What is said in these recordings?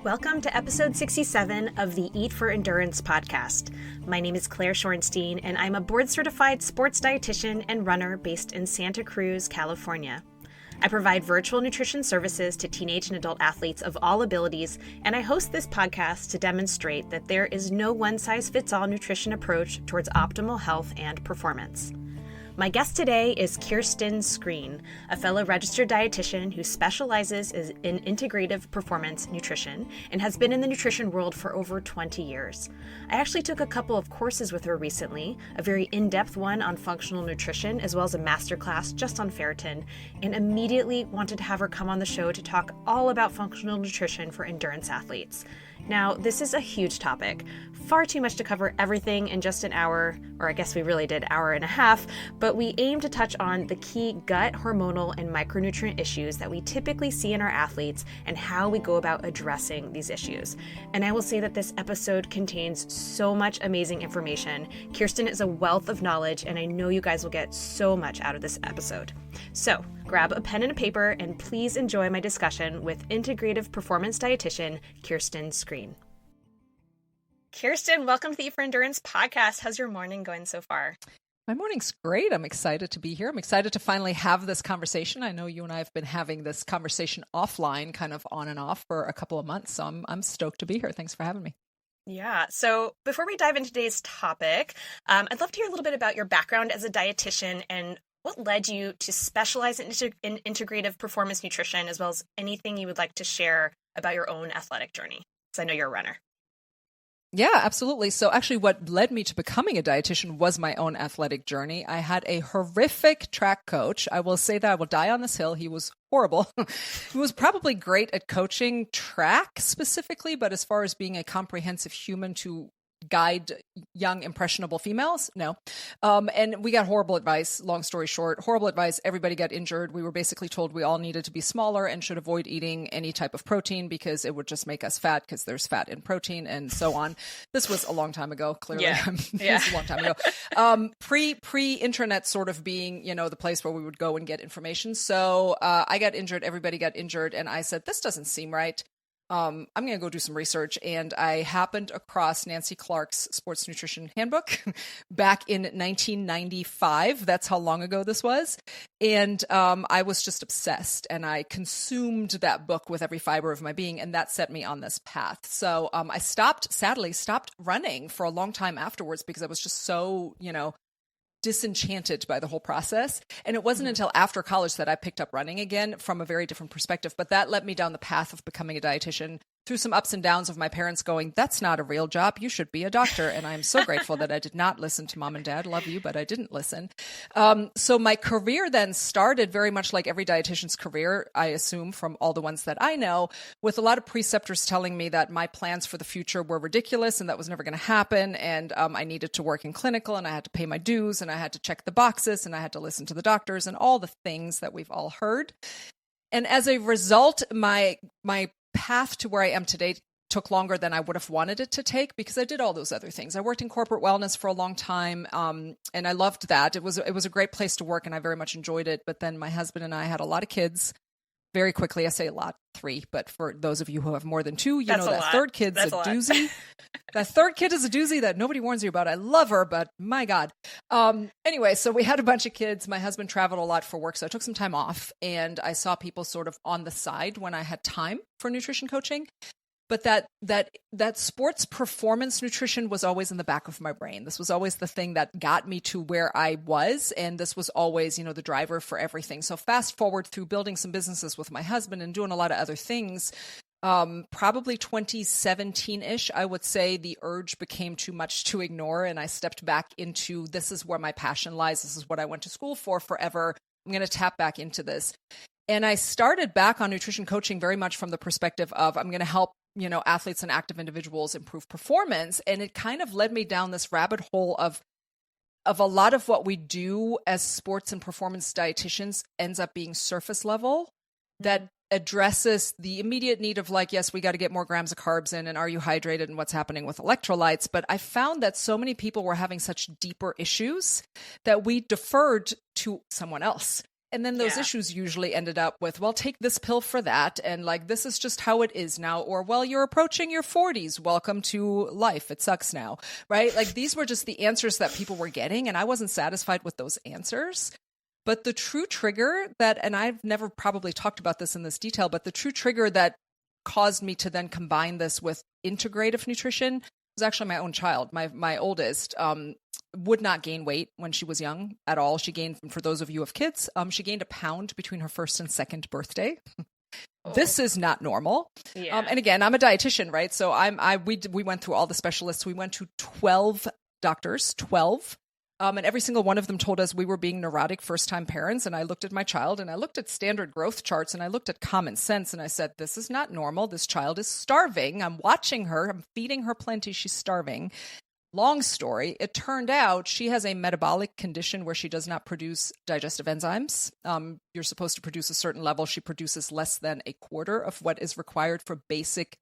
Welcome to episode 67 of the Eat for Endurance podcast. My name is Claire Shorenstein, and I'm a board-certified sports dietitian and runner based in Santa Cruz, California. I provide virtual nutrition services to teenage and adult athletes of all abilities, and I host this podcast to demonstrate that there is no one-size-fits-all nutrition approach towards optimal health and performance. My guest today is Kirsten Screen, a fellow registered dietitian who specializes in integrative performance nutrition and has been in the nutrition world for over 20 years. I actually took a couple of courses with her recently, a very in-depth one on functional nutrition, as well as a masterclass just on ferritin, and immediately wanted to have her come on the show to talk all about functional nutrition for endurance athletes. Now, this is a huge topic, far too much to cover everything in just an hour, or I guess we really did hour and a half, but we aim to touch on the key gut, hormonal, and micronutrient issues that we typically see in our athletes and how we go about addressing these issues. And I will say that this episode contains so much amazing information. Kirsten is a wealth of knowledge, and I know you guys will get so much out of this episode. So grab a pen and a paper and please enjoy my discussion with integrative performance dietitian Kirsten Screen. Kirsten, welcome to the Eat for Endurance podcast. How's your morning going so far? My morning's great. I'm excited to be here. I'm excited to finally have this conversation. I know you and I have been having this conversation offline, kind of on and off for a couple of months. So I'm stoked to be here. Thanks for having me. Yeah. So before we dive into today's topic, I'd love to hear a little bit about your background as a dietitian and what led you to specialize in integrative performance nutrition, as well as anything you would like to share about your own athletic journey? Because I know you're a runner. Yeah, absolutely. So actually what led me to becoming a dietitian was my own athletic journey. I had a horrific track coach. I will say that I will die on this hill. He was horrible. He was probably great at coaching track specifically, but as far as being a comprehensive human to guide young, impressionable females, no. And we got horrible advice, long story short, horrible advice. Everybody got injured. We were basically told we all needed to be smaller and should avoid eating any type of protein because it would just make us fat because there's fat in protein and so on. This was a long time ago, clearly. Yeah. It was a long time ago. Pre-internet sort of being, the place where we would go and get information. So I got injured. Everybody got injured. And I said, this doesn't seem right. I'm going to go do some research, and I happened across Nancy Clark's Sports Nutrition Handbook back in 1995. That's how long ago this was. And I was just obsessed, and I consumed that book with every fiber of my being, and that set me on this path. So I sadly stopped running for a long time afterwards because I was just so, disenchanted by the whole process. And it wasn't until after college that I picked up running again from a very different perspective. But that led me down the path of becoming a dietitian through some ups and downs of my parents going, that's not a real job. You should be a doctor. And I'm so grateful that I did not listen to mom and dad. Love you, but I didn't listen. So my career then started very much like every dietitian's career, I assume, from all the ones that I know, with a lot of preceptors telling me that my plans for the future were ridiculous and that was never going to happen. And I needed to work in clinical and I had to pay my dues and I had to check the boxes and I had to listen to the doctors and all the things that we've all heard. And as a result, my path to where I am today took longer than I would have wanted it to take because I did all those other things. I worked in corporate wellness for a long time, and I loved that. It was a great place to work, and I very much enjoyed it. But then my husband and I had a lot of kids very quickly. I say a lot, 3, but for those of you who have more than 2, that third kid's a doozy. That third kid is a doozy that nobody warns you about. I love her, but my God. Anyway, so we had a bunch of kids. My husband traveled a lot for work, so I took some time off, and I saw people sort of on the side when I had time for nutrition coaching. But that sports performance nutrition was always in the back of my brain. This was always the thing that got me to where I was. And this was always, the driver for everything. So fast forward through building some businesses with my husband and doing a lot of other things, probably 2017-ish, I would say the urge became too much to ignore. And I stepped back into, this is where my passion lies. This is what I went to school for forever. I'm going to tap back into this. And I started back on nutrition coaching very much from the perspective of I'm going to help athletes and active individuals improve performance. And it kind of led me down this rabbit hole of a lot of what we do as sports and performance dietitians ends up being surface level that addresses the immediate need of like, yes, we got to get more grams of carbs in and are you hydrated and what's happening with electrolytes. But I found that so many people were having such deeper issues that we deferred to someone else. And then those issues usually ended up with, well, take this pill for that. And like, this is just how it is now. Or, well, you're approaching your 40s. Welcome to life. It sucks now. Right? Like, these were just the answers that people were getting. And I wasn't satisfied with those answers. But the true trigger that, and I've never probably talked about this in this detail, but the true trigger that caused me to then combine this with integrative nutrition was actually my own child. My oldest would not gain weight when she was young at all. She gained, for those of you who have kids, she gained a pound between her first and second birthday. This is not normal. Yeah. And again, I'm a dietitian, right? So we went through all the specialists. We went to 12 doctors, 12. And every single one of them told us we were being neurotic first-time parents. And I looked at my child and I looked at standard growth charts and I looked at common sense and I said, this is not normal. This child is starving. I'm watching her. I'm feeding her plenty. She's starving. Long story. It turned out she has a metabolic condition where she does not produce digestive enzymes. You're supposed to produce a certain level. She produces less than a quarter of what is required for basic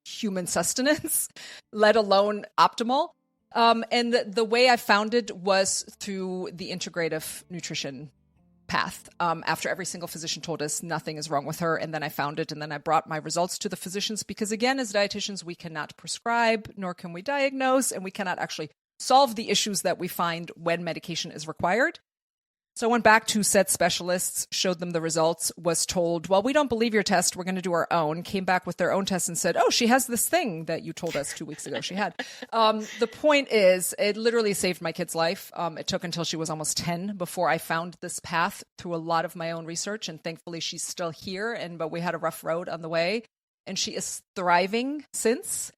human sustenance, let alone optimal. And the way I found it was through the integrative nutrition path. After every single physician told us nothing is wrong with her. And then I found it. And then I brought my results to the physicians because, again, as dietitians, we cannot prescribe, nor can we diagnose, and we cannot actually solve the issues that we find when medication is required. So I went back to said specialists, showed them the results, was told, well, we don't believe your test. We're going to do our own. Came back with their own test and said, oh, she has this thing that you told us 2 weeks ago she had. The point is, it literally saved my kid's life. It took until she was almost 10 before I found this path through a lot of my own research. And thankfully, she's still here. But we had a rough road on the way. And she is thriving since.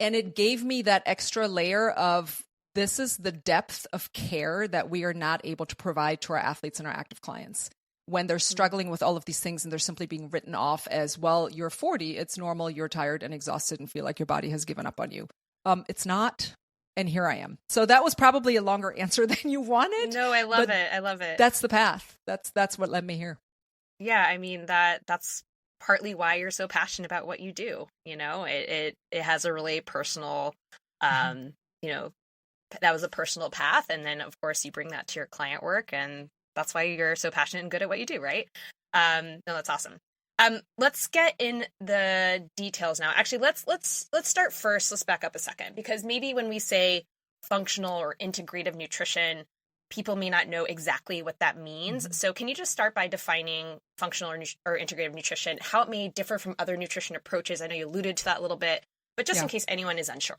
And it gave me that extra layer of, this is the depth of care that we are not able to provide to our athletes and our active clients when they're struggling with all of these things and they're simply being written off as, well, you're 40, it's normal, you're tired and exhausted and feel like your body has given up on you. It's not. And here I am. So that was probably a longer answer than you wanted. No, I love it. I love it. That's the path. That's what led me here. Yeah. I mean, that's partly why you're so passionate about what you do. You know, it has a really personal, that was a personal path. And then, of course, you bring that to your client work. And that's why you're so passionate and good at what you do, right? No, that's awesome. Let's get in the details now. Actually, let's start first. Let's back up a second, because maybe when we say functional or integrative nutrition, people may not know exactly what that means. Mm-hmm. So can you just start by defining functional or integrative nutrition, how it may differ from other nutrition approaches? I know you alluded to that a little bit, but just in case anyone is unsure.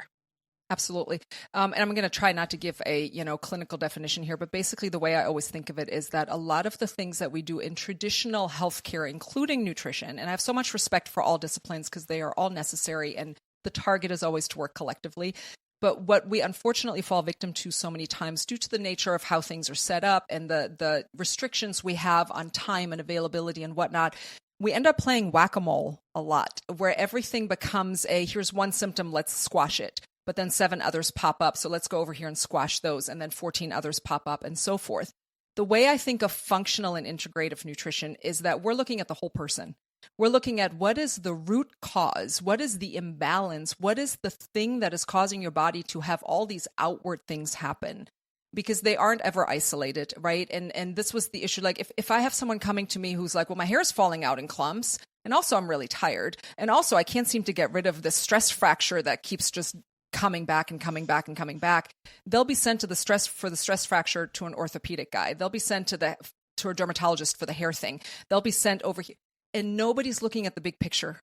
Absolutely. And I'm going to try not to give a, clinical definition here, but basically the way I always think of it is that a lot of the things that we do in traditional healthcare, including nutrition, and I have so much respect for all disciplines because they are all necessary and the target is always to work collectively. But what we unfortunately fall victim to so many times due to the nature of how things are set up and the restrictions we have on time and availability and whatnot, we end up playing whack-a-mole a lot, where everything becomes here's one symptom, let's squash it. But then 7 others pop up. So let's go over here and squash those. And then 14 others pop up and so forth. The way I think of functional and integrative nutrition is that we're looking at the whole person. We're looking at what is the root cause? What is the imbalance? What is the thing that is causing your body to have all these outward things happen? Because they aren't ever isolated, right? And this was the issue. Like if I have someone coming to me who's like, well, my hair is falling out in clumps. And also I'm really tired. And also I can't seem to get rid of the stress fracture that keeps just coming back and coming back and coming back. They'll be sent to the stress fracture to an orthopedic guy. They'll be sent to a dermatologist for the hair thing. They'll be sent over here. And nobody's looking at the big picture.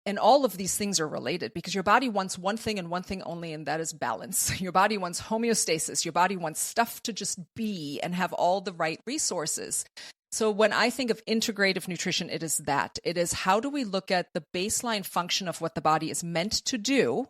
And all of these things are related because your body wants one thing and one thing only, and that is balance. Your body wants homeostasis. Your body wants stuff to just be and have all the right resources. So when I think of integrative nutrition, it is that. It is how do we look at the baseline function of what the body is meant to do,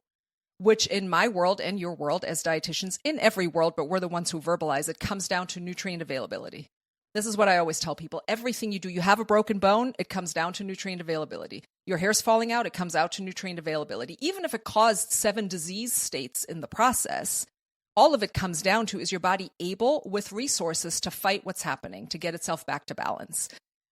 which in my world and your world as dietitians, in every world, but we're the ones who verbalize it, comes down to nutrient availability. This is what I always tell people. Everything you do, you have a broken bone, it comes down to nutrient availability. Your hair's falling out, it comes out to nutrient availability. Even if it caused 7 disease states in the process, all of it comes down to, is your body able with resources to fight what's happening, to get itself back to balance?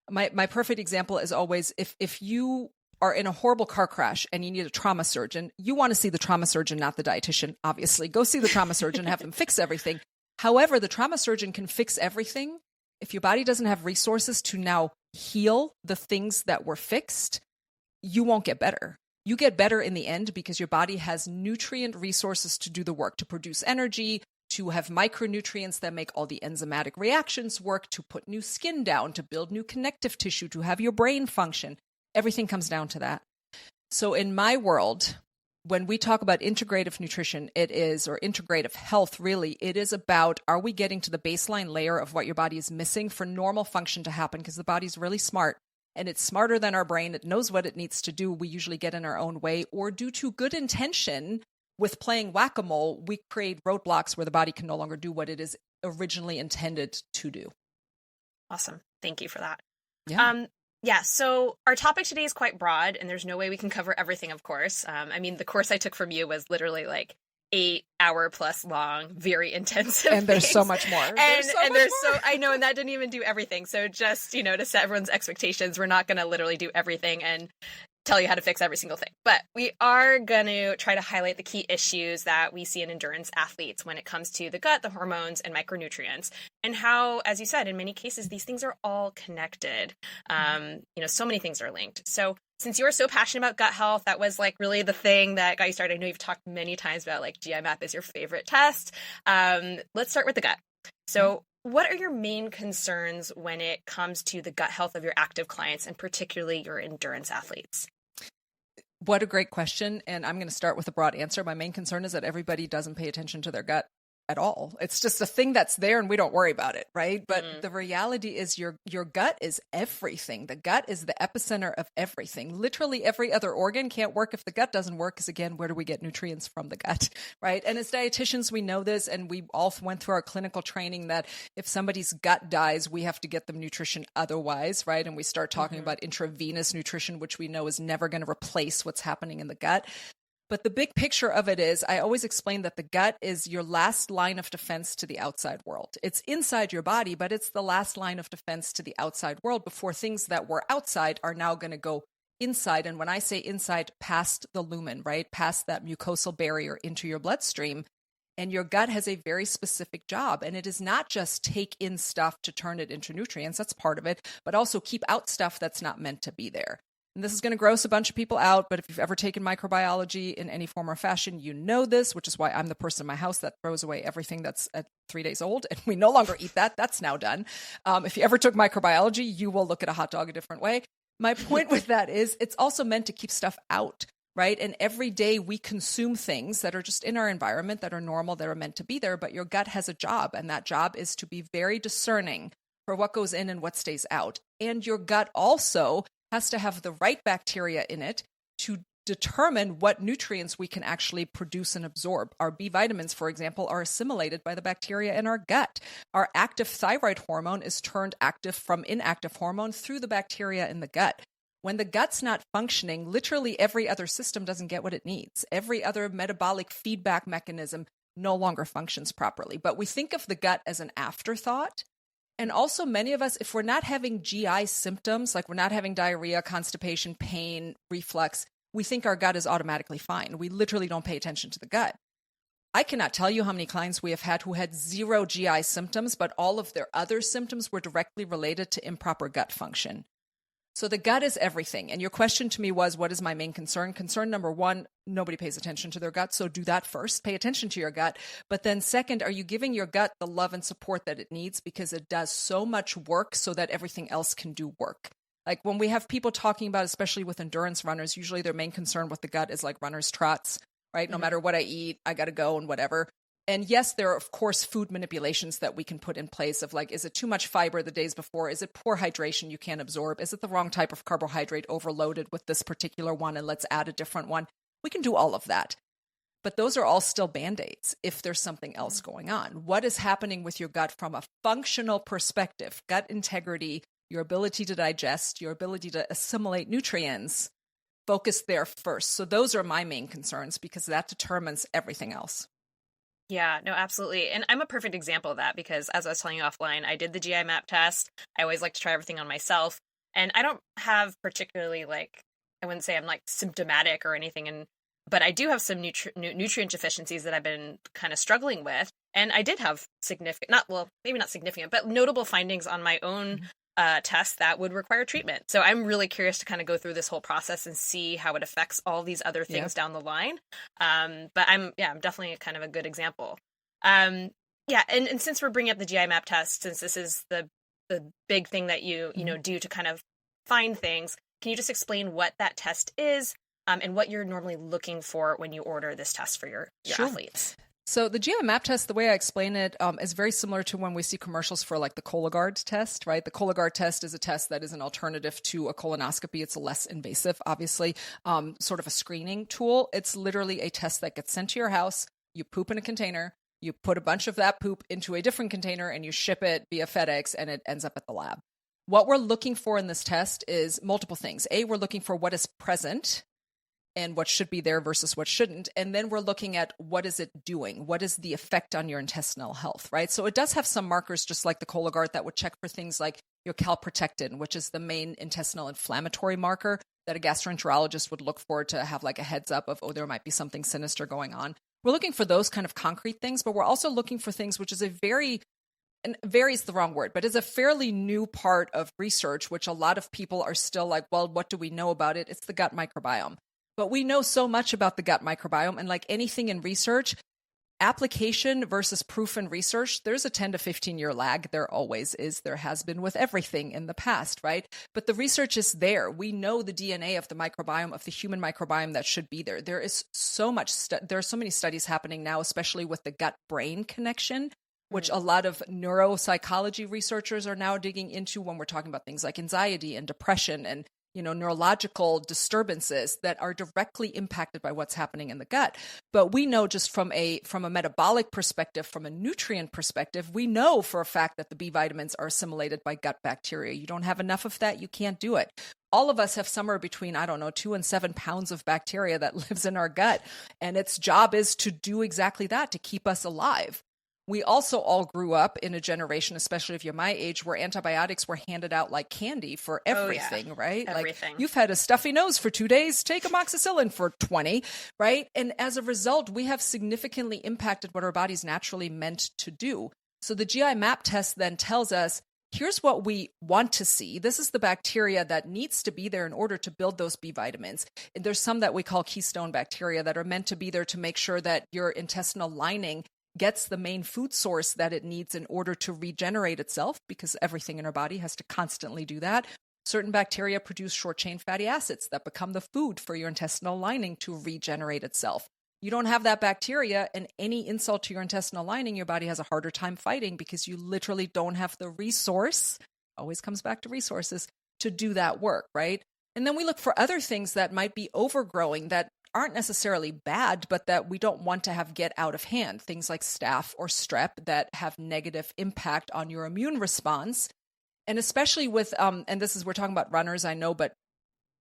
My perfect example is always, if you are in a horrible car crash and you need a trauma surgeon, you want to see the trauma surgeon, not the dietitian, obviously. Go see the trauma surgeon, have them fix everything. However, the trauma surgeon can fix everything If your body doesn't have resources to now heal the things that were fixed, you won't get better. You get better in the end because your body has nutrient resources to do the work, to produce energy, to have micronutrients that make all the enzymatic reactions work, to put new skin down, to build new connective tissue, to have your brain function. Everything comes down to that. So in my world, when we talk about integrative nutrition, or integrative health, really, it is about, are we getting to the baseline layer of what your body is missing for normal function to happen? Because the body's really smart. And it's smarter than our brain. It knows what it needs to do. We usually get in our own way, or due to good intention with playing whack-a-mole, we create roadblocks where the body can no longer do what it is originally intended to do. Awesome. Thank you for that. Yeah. So our topic today is quite broad, and there's no way we can cover everything, of course. The course I took from you was literally like 8-hour plus long, very intensive. And there's so much more. I know, and that didn't even do everything. So just, to set everyone's expectations, we're not going to literally do everything and tell you how to fix every single thing. But we are going to try to highlight the key issues that we see in endurance athletes when it comes to the gut, the hormones, and micronutrients, and how, as you said, in many cases, these things are all connected. So many things are linked. So since you are so passionate about gut health, that was like really the thing that got you started. I know you've talked many times about like GI map is your favorite test. Let's start with the gut. So what are your main concerns when it comes to the gut health of your active clients, and particularly your endurance athletes? What a great question. And I'm going to start with a broad answer. My main concern is that everybody doesn't pay attention to their gut at all. It's just a thing that's there and we don't worry about it, right? But the reality is your gut is everything. The gut is the epicenter of everything. Literally every other organ can't work if the gut doesn't work, because again, where do we get nutrients from? The gut, right? And as dietitians, we know this, and we all went through our clinical training that if somebody's gut dies, we have to get them nutrition otherwise, right? And we start talking about intravenous nutrition, which we know is never going to replace what's happening in the gut. But the big picture of it is, I always explain that the gut is your last line of defense to the outside world. It's inside your body, but it's the last line of defense to the outside world before things that were outside are now going to go inside. And when I say inside, past the lumen, right? Past that mucosal barrier into your bloodstream. And your gut has a very specific job. And it is not just take in stuff to turn it into nutrients. That's part of it, but also keep out stuff that's not meant to be there. And this is going to gross a bunch of people out, but if you've ever taken microbiology in any form or fashion, you know this, which is why I'm the person in my house that throws away everything that's at 3 days old, and we no longer eat that. That's now done. If you ever took microbiology, you will look at a hot dog a different way. My point with that is it's also meant to keep stuff out, right? And every day we consume things that are just in our environment, that are normal, that are meant to be there, but your gut has a job, and that job is to be very discerning for what goes in and what stays out. And your gut also has to have the right bacteria in it to determine what nutrients we can actually produce and absorb. Our B vitamins, for example, are assimilated by the bacteria in our gut. Our active thyroid hormone is turned active from inactive hormone through the bacteria in the gut. When the gut's not functioning, literally every other system doesn't get what it needs. Every other metabolic feedback mechanism no longer functions properly. But we think of the gut as an afterthought. And also many of us, if we're not having GI symptoms, like we're not having diarrhea, constipation, pain, reflux, we think our gut is automatically fine. We literally don't pay attention to the gut. I cannot tell you how many clients we have had who had zero GI symptoms, but all of their other symptoms were directly related to improper gut function. So the gut is everything. And your question to me was, what is my main concern? Concern number one, nobody pays attention to their gut. So do that first. Pay attention to your gut. But then second, are you giving your gut the love and support that it needs? Because it does so much work so that everything else can do work. Like when we have people talking about, especially with endurance runners, usually their main concern with the gut is like runner's trots, right? No matter what I eat, I got to go and whatever. And yes, there are, of course, food manipulations that we can put in place of like, is it too much fiber the days before? Is it poor hydration you can't absorb? Is it the wrong type of carbohydrate overloaded with this particular one and let's add a different one? We can do all of that. But those are all still Band-Aids if there's something else going on. What is happening with your gut from a functional perspective? Gut integrity, your ability to digest, your ability to assimilate nutrients, focus there first. So those are my main concerns because that determines everything else. Yeah, no, absolutely. And I'm a perfect example of that because as I was telling you offline, I did the GI map test. I always like to try everything on myself. And I don't have particularly I wouldn't say I'm like symptomatic or anything. And but I do have some nutrient deficiencies that I've been kind of struggling with. And I did have maybe not significant, but notable findings on my own tests that would require treatment. So I'm really curious to kind of go through this whole process and see how it affects all these other things down the line. But I'm definitely kind of a good example. And since we're bringing up the GI map test, since this is the big thing that you do to kind of find things, can you just explain what that test is and what you're normally looking for when you order this test for your athletes? So the GI map test, the way I explain it, is very similar to when we see commercials for like the Cologuard test, right? The Cologuard test is a test that is an alternative to a colonoscopy. It's less invasive, obviously, sort of a screening tool. It's literally a test that gets sent to your house. You poop in a container. You put a bunch of that poop into a different container and you ship it via FedEx and it ends up at the lab. What we're looking for in this test is multiple things. A, we're looking for what is present and what should be there versus what shouldn't. And then we're looking at what is it doing? What is the effect on your intestinal health, right? So it does have some markers, just like the Cologuard, that would check for things like your calprotectin, which is the main intestinal inflammatory marker that a gastroenterologist would look for to have like a heads up of, there might be something sinister going on. We're looking for those kind of concrete things, but we're also looking for things which is and very is the wrong word, but is a fairly new part of research, which a lot of people are still like, well, what do we know about it? It's the gut microbiome. But we know so much about the gut microbiome, and like anything in research, application versus proof in research, there's a 10 to 15 year lag. There always is. There has been with everything in the past, right? But the research is there. We know the DNA of the microbiome, of the human microbiome that should be there. There is so much, there are so many studies happening now, especially with the gut-brain connection, which a lot of neuropsychology researchers are now digging into when we're talking about things like anxiety and depression and neurological disturbances that are directly impacted by what's happening in the gut. But we know just from a metabolic perspective, from a nutrient perspective, we know for a fact that the B vitamins are assimilated by gut bacteria. You don't have enough of that, you can't do it. All of us have somewhere between, 2 and 7 pounds of bacteria that lives in our gut. And its job is to do exactly that, to keep us alive. We also all grew up in a generation, especially if you're my age, where antibiotics were handed out like candy for everything, right? Everything. Like, you've had a stuffy nose for 2 days, take amoxicillin for 20, right? And as a result, we have significantly impacted what our body's naturally meant to do. So the GI map test then tells us, here's what we want to see. This is the bacteria that needs to be there in order to build those B vitamins. And there's some that we call keystone bacteria that are meant to be there to make sure that your intestinal lining gets the main food source that it needs in order to regenerate itself, because everything in our body has to constantly do that. Certain bacteria produce short-chain fatty acids that become the food for your intestinal lining to regenerate itself. You don't have that bacteria, and any insult to your intestinal lining, your body has a harder time fighting because you literally don't have the resource, always comes back to resources, to do that work, right? And then we look for other things that might be overgrowing that aren't necessarily bad, but that we don't want to have get out of hand. Things like staph or strep that have negative impact on your immune response. And especially with, and this is, we're talking about runners, I know, but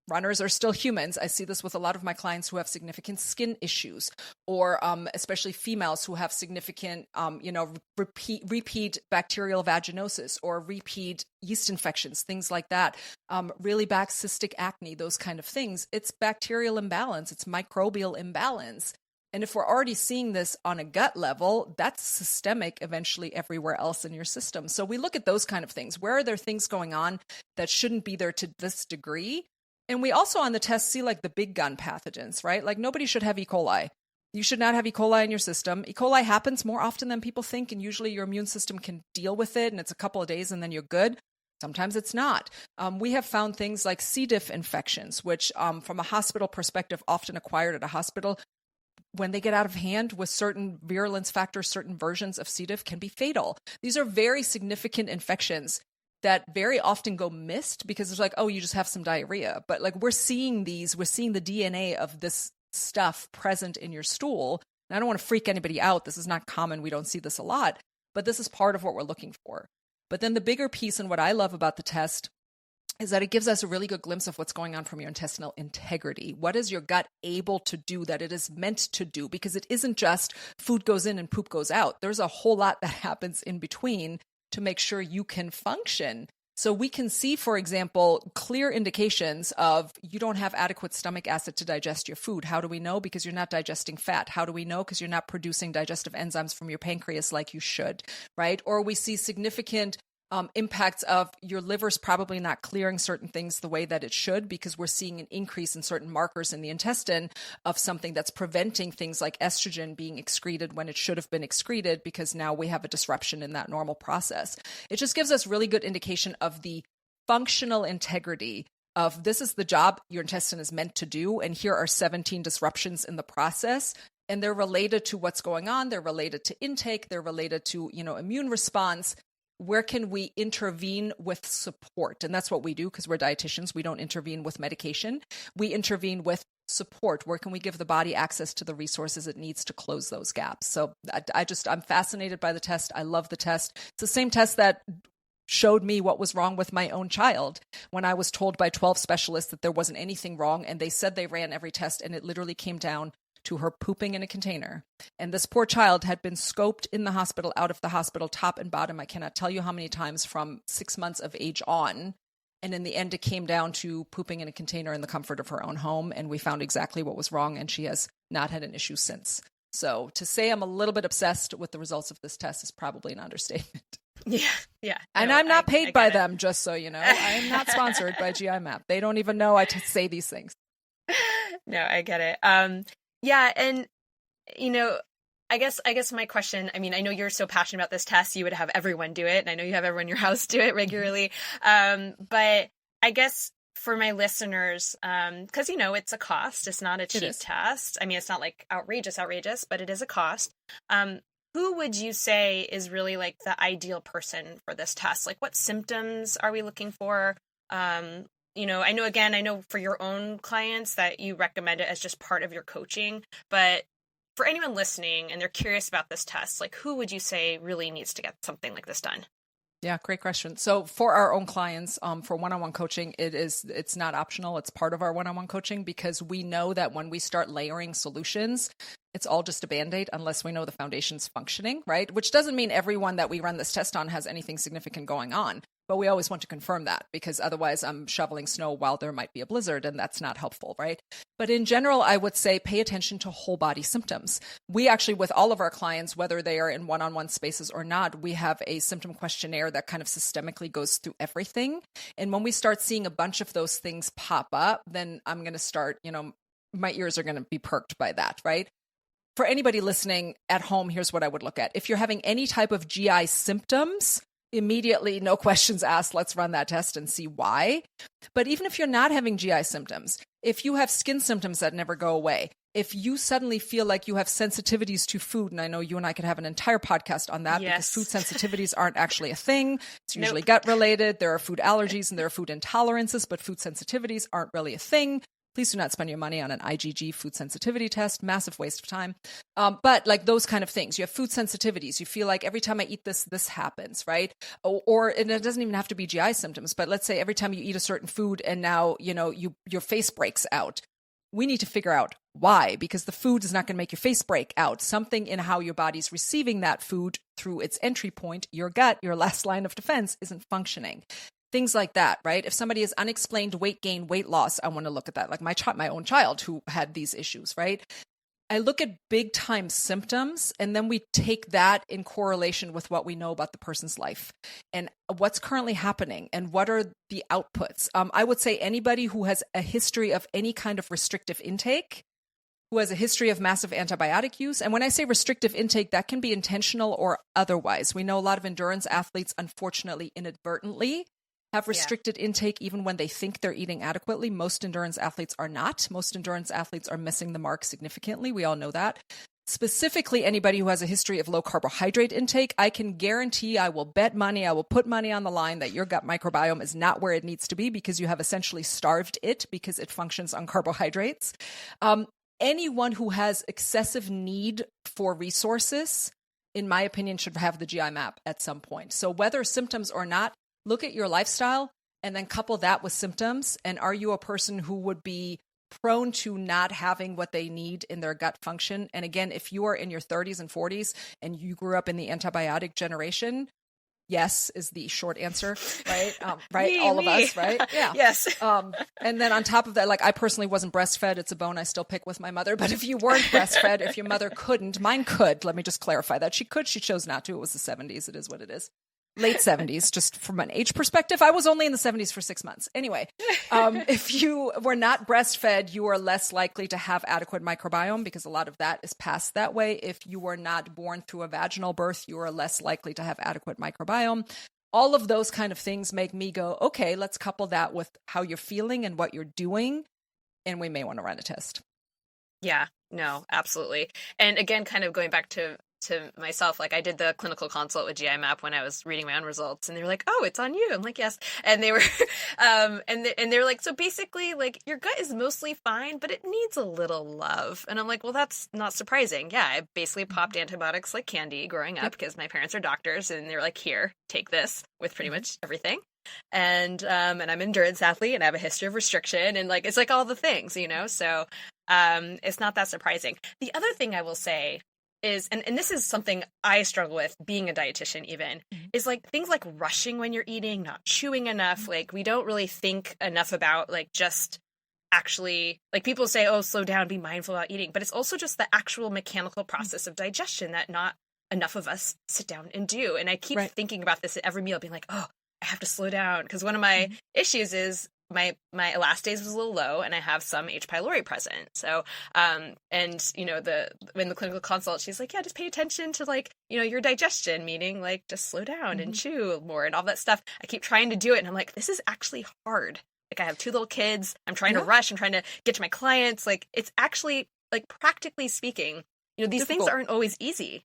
runners are still humans. I see this with a lot of my clients who have significant skin issues, or especially females who have significant, repeat bacterial vaginosis or repeat yeast infections, things like that, really bad cystic acne, those kind of things. It's bacterial imbalance. It's microbial imbalance. And if we're already seeing this on a gut level, that's systemic eventually everywhere else in your system. So we look at those kind of things. Where are there things going on that shouldn't be there to this degree? And we also on the test see like the big gun pathogens, right? Like nobody should have E. coli. You should not have E. coli in your system. E. coli happens more often than people think, and usually your immune system can deal with it, and it's a couple of days and then you're good. Sometimes it's not. We have found things like C. diff infections, which from a hospital perspective, often acquired at a hospital, when they get out of hand with certain virulence factors, certain versions of C. diff can be fatal. These are very significant infections that very often go missed because it's like, oh, you just have some diarrhea. But like we're seeing the DNA of this stuff present in your stool. And I don't want to freak anybody out. This is not common. We don't see this a lot, but this is part of what we're looking for. But then the bigger piece, and what I love about the test, is that it gives us a really good glimpse of what's going on from your intestinal integrity. What is your gut able to do that it is meant to do? Because it isn't just food goes in and poop goes out. There's a whole lot that happens in between to make sure you can function So we can see, for example, clear indications of you don't have adequate stomach acid to digest your food. How do we know? Because you're not digesting fat. How do we know? Because you're not producing digestive enzymes from your pancreas like you should, right? Or we see significant impacts of your liver's probably not clearing certain things the way that it should, because we're seeing an increase in certain markers in the intestine of something that's preventing things like estrogen being excreted when it should have been excreted, because now we have a disruption in that normal process. It just gives us really good indication of the functional integrity of this is the job your intestine is meant to do, and here are 17 disruptions in the process. And they're related to what's going on. They're related to intake. They're related to, immune response. Where can we intervene with support? And that's what we do, because we're dietitians. We don't intervene with medication. We intervene with support. Where can we give the body access to the resources it needs to close those gaps? So I'm fascinated by the test. I love the test. It's the same test that showed me what was wrong with my own child when I was told by 12 specialists that there wasn't anything wrong. And they said they ran every test, and it literally came down to her pooping in a container. And this poor child had been scoped in the hospital, out of the hospital, top and bottom. I cannot tell you how many times from 6 months of age on. And in the end, it came down to pooping in a container in the comfort of her own home. And we found exactly what was wrong. And she has not had an issue since. So to say I'm a little bit obsessed with the results of this test is probably an understatement. Yeah. Yeah. And I'm not paid by them, just so you know. I am not sponsored by GI Map. They don't even know I say these things. No, I get it. Yeah. And, I guess my question, I know you're so passionate about this test, you would have everyone do it. And I know you have everyone in your house do it regularly. But I guess for my listeners, because, it's a cost, it's not a cheap test. It's not like outrageous, but it is a cost. Who would you say is really like the ideal person for this test? Like, what symptoms are we looking for? I know for your own clients that you recommend it as just part of your coaching, but for anyone listening and they're curious about this test, like who would you say really needs to get something like this done? Yeah, great question. So for our own clients, for one-on-one coaching, it's not optional. It's part of our one-on-one coaching, because we know that when we start layering solutions, it's all just a Band-Aid unless we know the foundation's functioning, right? Which doesn't mean everyone that we run this test on has anything significant going on. But we always want to confirm that, because otherwise I'm shoveling snow while there might be a blizzard, and that's not helpful, right? But in general, I would say pay attention to whole body symptoms. We actually, with all of our clients, whether they are in one-on-one spaces or not, we have a symptom questionnaire that kind of systemically goes through everything. And when we start seeing a bunch of those things pop up, then I'm going to start, my ears are going to be perked by that, right? For anybody listening at home, here's what I would look at. If you're having any type of GI symptoms, immediately, no questions asked, let's run that test and see why. But even if you're not having GI symptoms, if you have skin symptoms that never go away, if you suddenly feel like you have sensitivities to food, and I know you and I could have an entire podcast on that, because food sensitivities aren't actually a thing. It's usually gut related. There are food allergies and there are food intolerances, but food sensitivities aren't really a thing. Please do not spend your money on an IgG food sensitivity test. Massive waste of time. But like those kind of things, you have food sensitivities. You feel like every time I eat this, this happens, right? And it doesn't even have to be GI symptoms, but let's say every time you eat a certain food and now, your face breaks out. We need to figure out why, because the food is not going to make your face break out. Something in how your body's receiving that food through its entry point, your gut, your last line of defense, isn't functioning. Things like that, right? If somebody has unexplained weight gain, weight loss, I want to look at that. Like my own child who had these issues, right? I look at big time symptoms, and then we take that in correlation with what we know about the person's life and what's currently happening and what are the outputs. I would say anybody who has a history of any kind of restrictive intake, who has a history of massive antibiotic use. And when I say restrictive intake, that can be intentional or otherwise. We know a lot of endurance athletes, unfortunately, inadvertently have restricted intake even when they think they're eating adequately. Most endurance athletes are not. Most endurance athletes are missing the mark significantly. We all know that. Specifically, anybody who has a history of low carbohydrate intake, I can guarantee, I will bet money, I will put money on the line that your gut microbiome is not where it needs to be, because you have essentially starved it because it functions on carbohydrates. Anyone who has excessive need for resources, in my opinion, should have the GI map at some point. So whether symptoms or not, look at your lifestyle and then couple that with symptoms. And are you a person who would be prone to not having what they need in their gut function? And again, if you are in your 30s and 40s and you grew up in the antibiotic generation, Yes is the short answer, right? Right. All of us, right? Yeah. Yes. And then on top of that, like I personally wasn't breastfed. It's a bone I still pick with my mother. But if you weren't breastfed, if your mother couldn't, mine could. Let me just clarify that. She could. She chose not to. It was the 70s. It is what it is. Late 70s, just from an age perspective. I was only in the 70s for 6 months. Anyway, if you were not breastfed, you are less likely to have adequate microbiome because a lot of that is passed that way. If you were not born through a vaginal birth, you are less likely to have adequate microbiome. All of those kind of things make me go, okay, let's couple that with how you're feeling and what you're doing, and we may want to run a test. Yeah, no, absolutely. And again, kind of going back to myself, like I did the clinical consult with GI Map when I was reading my own results, and they were like, "Oh, it's on you." I'm like, "Yes," and they were, and they're like, "So basically, like your gut is mostly fine, but it needs a little love." And I'm like, "Well, that's not surprising. Yeah, I basically popped antibiotics like candy growing up because my parents are doctors, and they were like, here, take this with pretty much everything." And I'm an endurance athlete, and I have a history of restriction, and like it's like all the things, you know. So it's not that surprising. The other thing I will say is, and this is something I struggle with being a dietitian even, is like things like rushing when you're eating, not chewing enough. Like we don't really think enough about like just actually, like people say, oh, slow down, be mindful about eating. But it's also just the actual mechanical process of digestion that not enough of us sit down and do. And I keep thinking about this at every meal, being like, oh, I have to slow down. Because one of my issues is my elastase was a little low, and I have some H. pylori present. So, and you know, in the clinical consult, she's like, yeah, just pay attention to like, you know, your digestion, meaning like just slow down and chew more and all that stuff. I keep trying to do it, and I'm like, this is actually hard. Like I have 2 little kids. I'm trying to rush. I'm trying to get to my clients. Like it's actually, like practically speaking, you know, these things aren't always easy,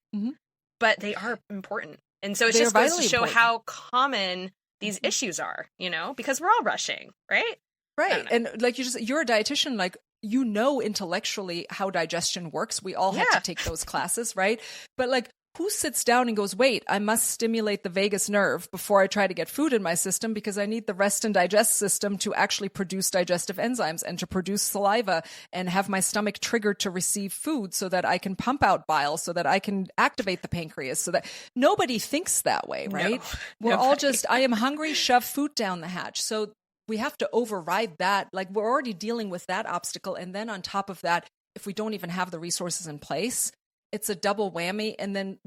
but they are important. And so it just goes to show how common these issues are, you know, because we're all rushing, right? Right. And like you're a dietitian, like, you know, intellectually how digestion works. We all had to take those classes, right? But like, who sits down and goes, wait, I must stimulate the vagus nerve before I try to get food in my system because I need the rest and digest system to actually produce digestive enzymes and to produce saliva and have my stomach triggered to receive food so that I can pump out bile, so that I can activate the pancreas, so that nobody thinks that way, right? We're all just, I am hungry, shove food down the hatch. So we have to override that. Like we're already dealing with that obstacle. And then on top of that, if we don't even have the resources in place, it's a double whammy. And then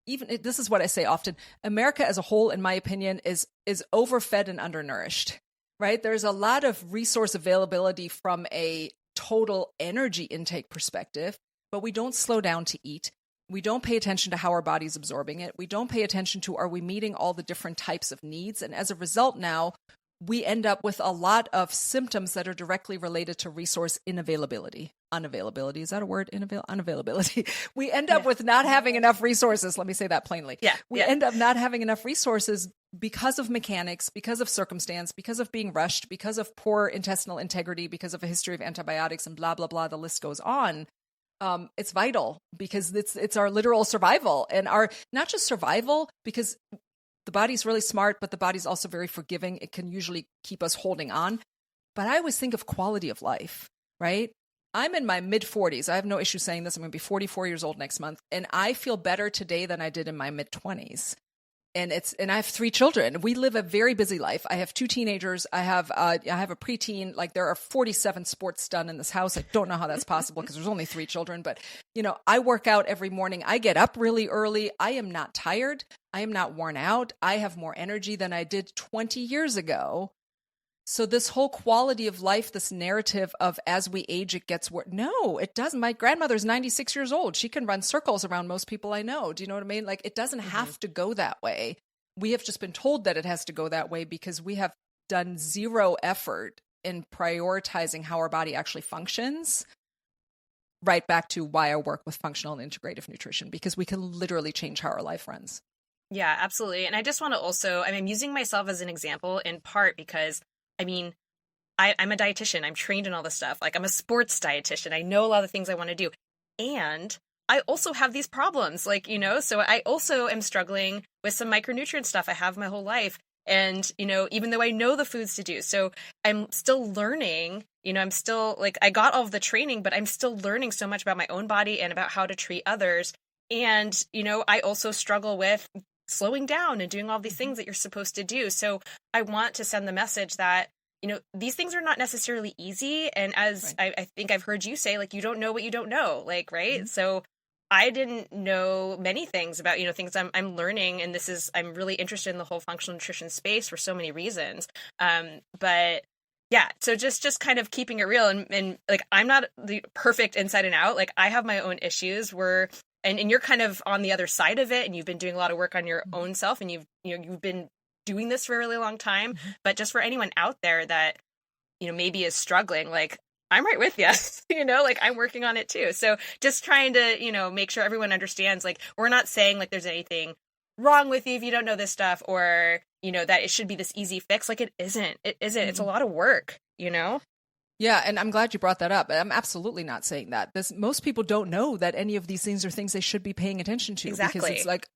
even this is what I say often, America as a whole, in my opinion, is overfed and undernourished, right? There's a lot of resource availability from a total energy intake perspective, but we don't slow down to eat. We don't pay attention to how our body's absorbing it. We don't pay attention to, are we meeting all the different types of needs? And as a result now, we end up with a lot of symptoms that are directly related to resource unavailability. Is that a word? Unavailability. We end up with not having enough resources. Let me say that plainly. We end up not having enough resources because of mechanics, because of circumstance, because of being rushed, because of poor intestinal integrity, because of a history of antibiotics and blah, blah, blah. The list goes on. It's vital because it's our literal survival, and our, not just survival, because the body's really smart, but the body's also very forgiving. It can usually keep us holding on. But I always think of quality of life, right? I'm in my mid-40s. I have no issue saying this. I'm going to be 44 years old next month. And I feel better today than I did in my mid-20s. And I have 3 children. We live a very busy life. I have 2 teenagers. I have a preteen. Like there are 47 sports done in this house. I don't know how that's possible because there's only 3 children. But, you know, I work out every morning. I get up really early. I am not tired. I am not worn out. I have more energy than I did 20 years ago. So this whole quality of life, this narrative of as we age, it gets worse. No, it doesn't. My grandmother's 96 years old. She can run circles around most people I know. Do you know what I mean? Like it doesn't have to go that way. We have just been told that it has to go that way because we have done zero effort in prioritizing how our body actually functions. Right back to why I work with functional and integrative nutrition, because we can literally change how our life runs. Yeah, absolutely. And I just want to also, I'm using myself as an example in part because I'm a dietitian. I'm trained in all this stuff. Like I'm a sports dietitian. I know a lot of the things I want to do. And I also have these problems, like, you know, so I also am struggling with some micronutrient stuff I have my whole life. And, you know, even though I know the foods to do, so I'm still learning, you know, I'm still like, I got all of the training, but I'm still learning so much about my own body and about how to treat others. And, you know, I also struggle with slowing down and doing all these things that you're supposed to do. So I want to send the message that, these things are not necessarily easy. And as I think I've heard you say, like, you don't know what you don't know, like, right. So I didn't know many things about, things I'm learning. And I'm really interested in the whole functional nutrition space for so many reasons. But yeah, so just kind of keeping it real and like, I'm not the perfect inside and out. Like, I have my own issues and you're kind of on the other side of it, and you've been doing a lot of work on your own self, and you've been doing this for a really long time. But just for anyone out there that, maybe is struggling, like, I'm right with you, like, I'm working on it too. So just trying to, make sure everyone understands, like, we're not saying like there's anything wrong with you if you don't know this stuff, or, that it should be this easy fix. Like, it isn't. It's a lot of work, Yeah, and I'm glad you brought that up. I'm absolutely not saying that. Most people don't know that any of these things are things they should be paying attention to. Exactly. Because it's like,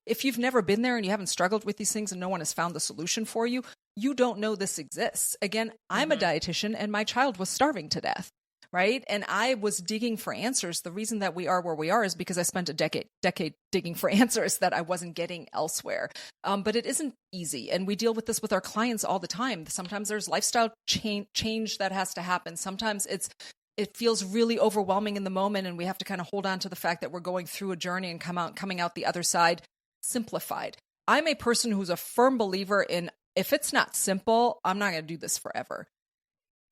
if you've never been there and you haven't struggled with these things and no one has found the solution for you, you don't know this exists. Again, I'm a dietitian and my child was starving to death, right? And I was digging for answers. The reason that we are where we are is because I spent a decade digging for answers that I wasn't getting elsewhere. But it isn't easy. And we deal with this with our clients all the time. Sometimes there's lifestyle change that has to happen. Sometimes it feels really overwhelming in the moment, and we have to kind of hold on to the fact that we're going through a journey and coming out the other side simplified. I'm a person who's a firm believer in, if it's not simple, I'm not going to do this forever.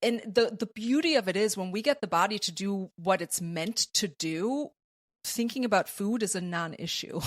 And the beauty of it is, when we get the body to do what it's meant to do, thinking about food is a non-issue,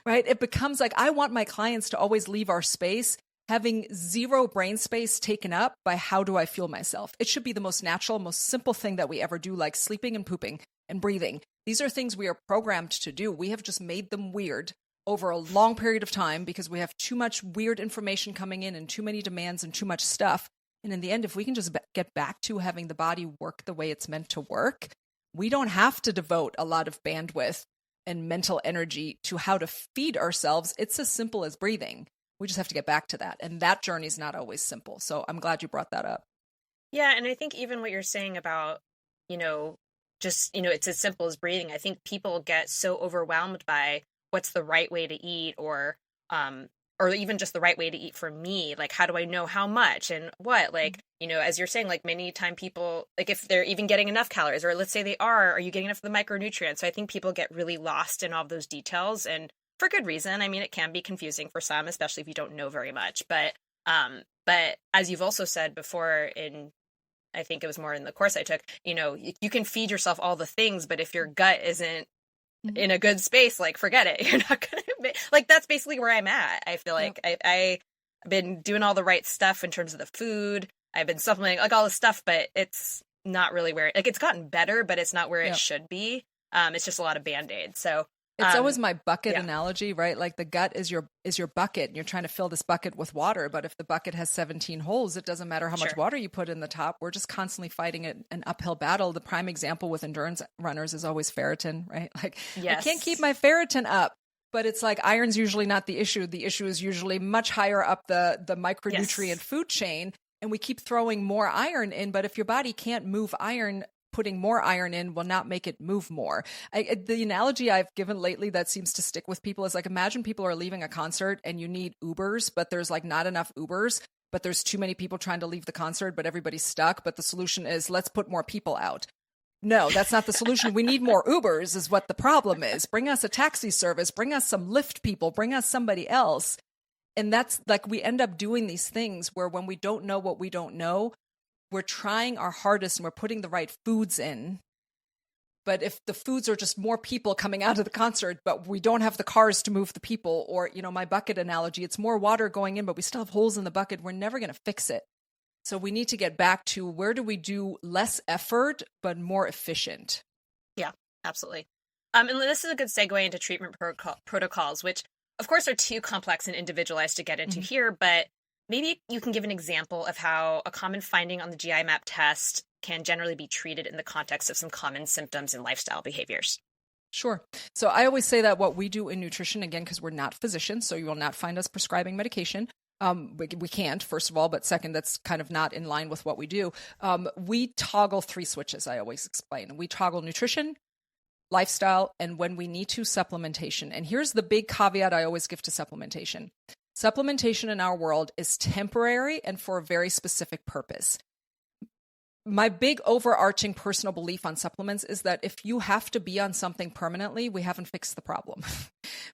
right? It becomes like, I want my clients to always leave our space having zero brain space taken up by how do I feel myself. It should be the most natural, most simple thing that we ever do, like sleeping and pooping and breathing. These are things we are programmed to do. We have just made them weird over a long period of time because we have too much weird information coming in and too many demands and too much stuff. And in the end, if we can just get back to having the body work the way it's meant to work, we don't have to devote a lot of bandwidth and mental energy to how to feed ourselves. It's as simple as breathing. We just have to get back to that. And that journey is not always simple. So I'm glad you brought that up. Yeah. And I think even what you're saying about, it's as simple as breathing. I think people get so overwhelmed by what's the right way to eat, or even just the right way to eat for me. Like, how do I know how much and what? Like, as you're saying, like, many time people, like, if they're even getting enough calories, or let's say they are you getting enough of the micronutrients? So I think people get really lost in all those details, and for good reason. I mean, it can be confusing for some, especially if you don't know very much. But as you've also said before, I think it was more in the course I took, you can feed yourself all the things, but if your gut isn't in a good space, like, forget it. You're not going to, like, that's basically where I'm at. I feel like I've been doing all the right stuff in terms of the food. I've been supplementing, like, all this stuff, but it's not really where, like, it's gotten better, but it's not where it should be. It's just a lot of Band-Aids. So it's always my bucket analogy, right? Like, the gut is your bucket, and you're trying to fill this bucket with water. But if the bucket has 17 holes, it doesn't matter how much water you put in the top. We're just constantly fighting an uphill battle. The prime example with endurance runners is always ferritin, right? Like, I can't keep my ferritin up, but it's like, iron's usually not the issue. The issue is usually much higher up the micronutrient food chain. And we keep throwing more iron in, but if your body can't move iron, putting more iron in will not make it move more. The analogy I've given lately that seems to stick with people is, like, imagine people are leaving a concert and you need Ubers, but there's, like, not enough Ubers, but there's too many people trying to leave the concert, but everybody's stuck. But the solution is, let's put more people out. No, that's not the solution. We need more Ubers is what the problem is. Bring us a taxi service, bring us some Lyft people, bring us somebody else. And that's, like, we end up doing these things where, when we don't know what we don't know, we're trying our hardest and we're putting the right foods in. But if the foods are just more people coming out of the concert, but we don't have the cars to move the people, or, my bucket analogy, it's more water going in, but we still have holes in the bucket, we're never going to fix it. So we need to get back to, where do we do less effort, but more efficient? Yeah, absolutely. And this is a good segue into treatment protocols, which, of course, are too complex and individualized to get into here, but maybe you can give an example of how a common finding on the GI map test can generally be treated in the context of some common symptoms and lifestyle behaviors. Sure. So I always say that what we do in nutrition, again, because we're not physicians, so you will not find us prescribing medication. We can't, first of all, but second, that's kind of not in line with what we do. We toggle 3 switches, I always explain. We toggle nutrition, lifestyle, and when we need to, supplementation. And here's the big caveat I always give to supplementation. Supplementation in our world is temporary and for a very specific purpose. My big overarching personal belief on supplements is that if you have to be on something permanently, we haven't fixed the problem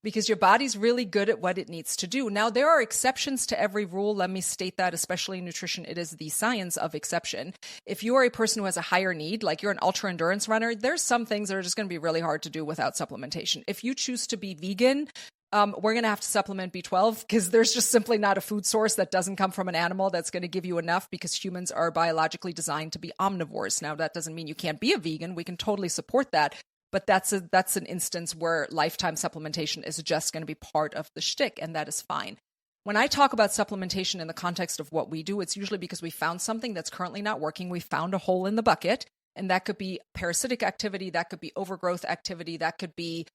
because your body's really good at what it needs to do. Now, there are exceptions to every rule. Let me state that, especially in nutrition, it is the science of exception. If you are a person who has a higher need, like you're an ultra endurance runner, there's some things that are just going to be really hard to do without supplementation. If you choose to be vegan, we're going to have to supplement B12 because there's just simply not a food source that doesn't come from an animal that's going to give you enough, because humans are biologically designed to be omnivores. Now, that doesn't mean you can't be a vegan. We can totally support that. But that's an instance where lifetime supplementation is just going to be part of the shtick, and that is fine. When I talk about supplementation in the context of what we do, it's usually because we found something that's currently not working. We found a hole in the bucket, and that could be parasitic activity. That could be overgrowth activity. That could be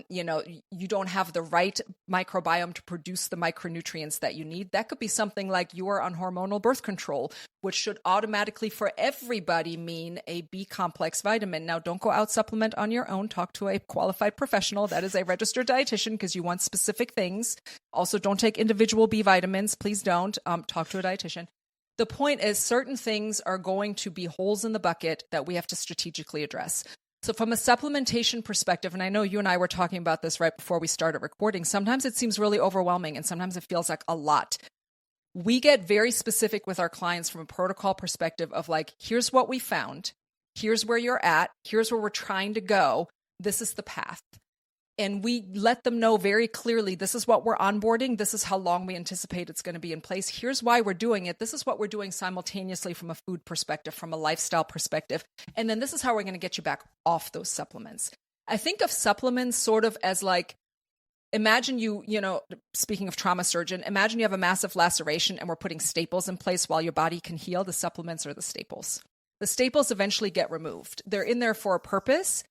you don't have the right microbiome to produce the micronutrients that you need. That could be something like you are on hormonal birth control, which should automatically for everybody mean a B complex vitamin. Now, don't go out supplement on your own. Talk to a qualified professional that is a registered dietitian because you want specific things. Also, don't take individual B vitamins. Please don't. Talk to a dietitian. The point is, certain things are going to be holes in the bucket that we have to strategically address. So from a supplementation perspective, and I know you and I were talking about this right before we started recording, sometimes it seems really overwhelming and sometimes it feels like a lot. We get very specific with our clients from a protocol perspective of like, here's what we found, here's where you're at, here's where we're trying to go, this is the path. And we let them know very clearly, this is what we're onboarding, this is how long we anticipate it's going to be in place, here's why we're doing it, this is what we're doing simultaneously from a food perspective, from a lifestyle perspective, and then this is how we're going to get you back off those supplements. I think of supplements sort of as like, imagine speaking of trauma surgeon, imagine you have a massive laceration and we're putting staples in place while your body can heal. The supplements are the staples. The staples eventually get removed. They're in there for a purpose,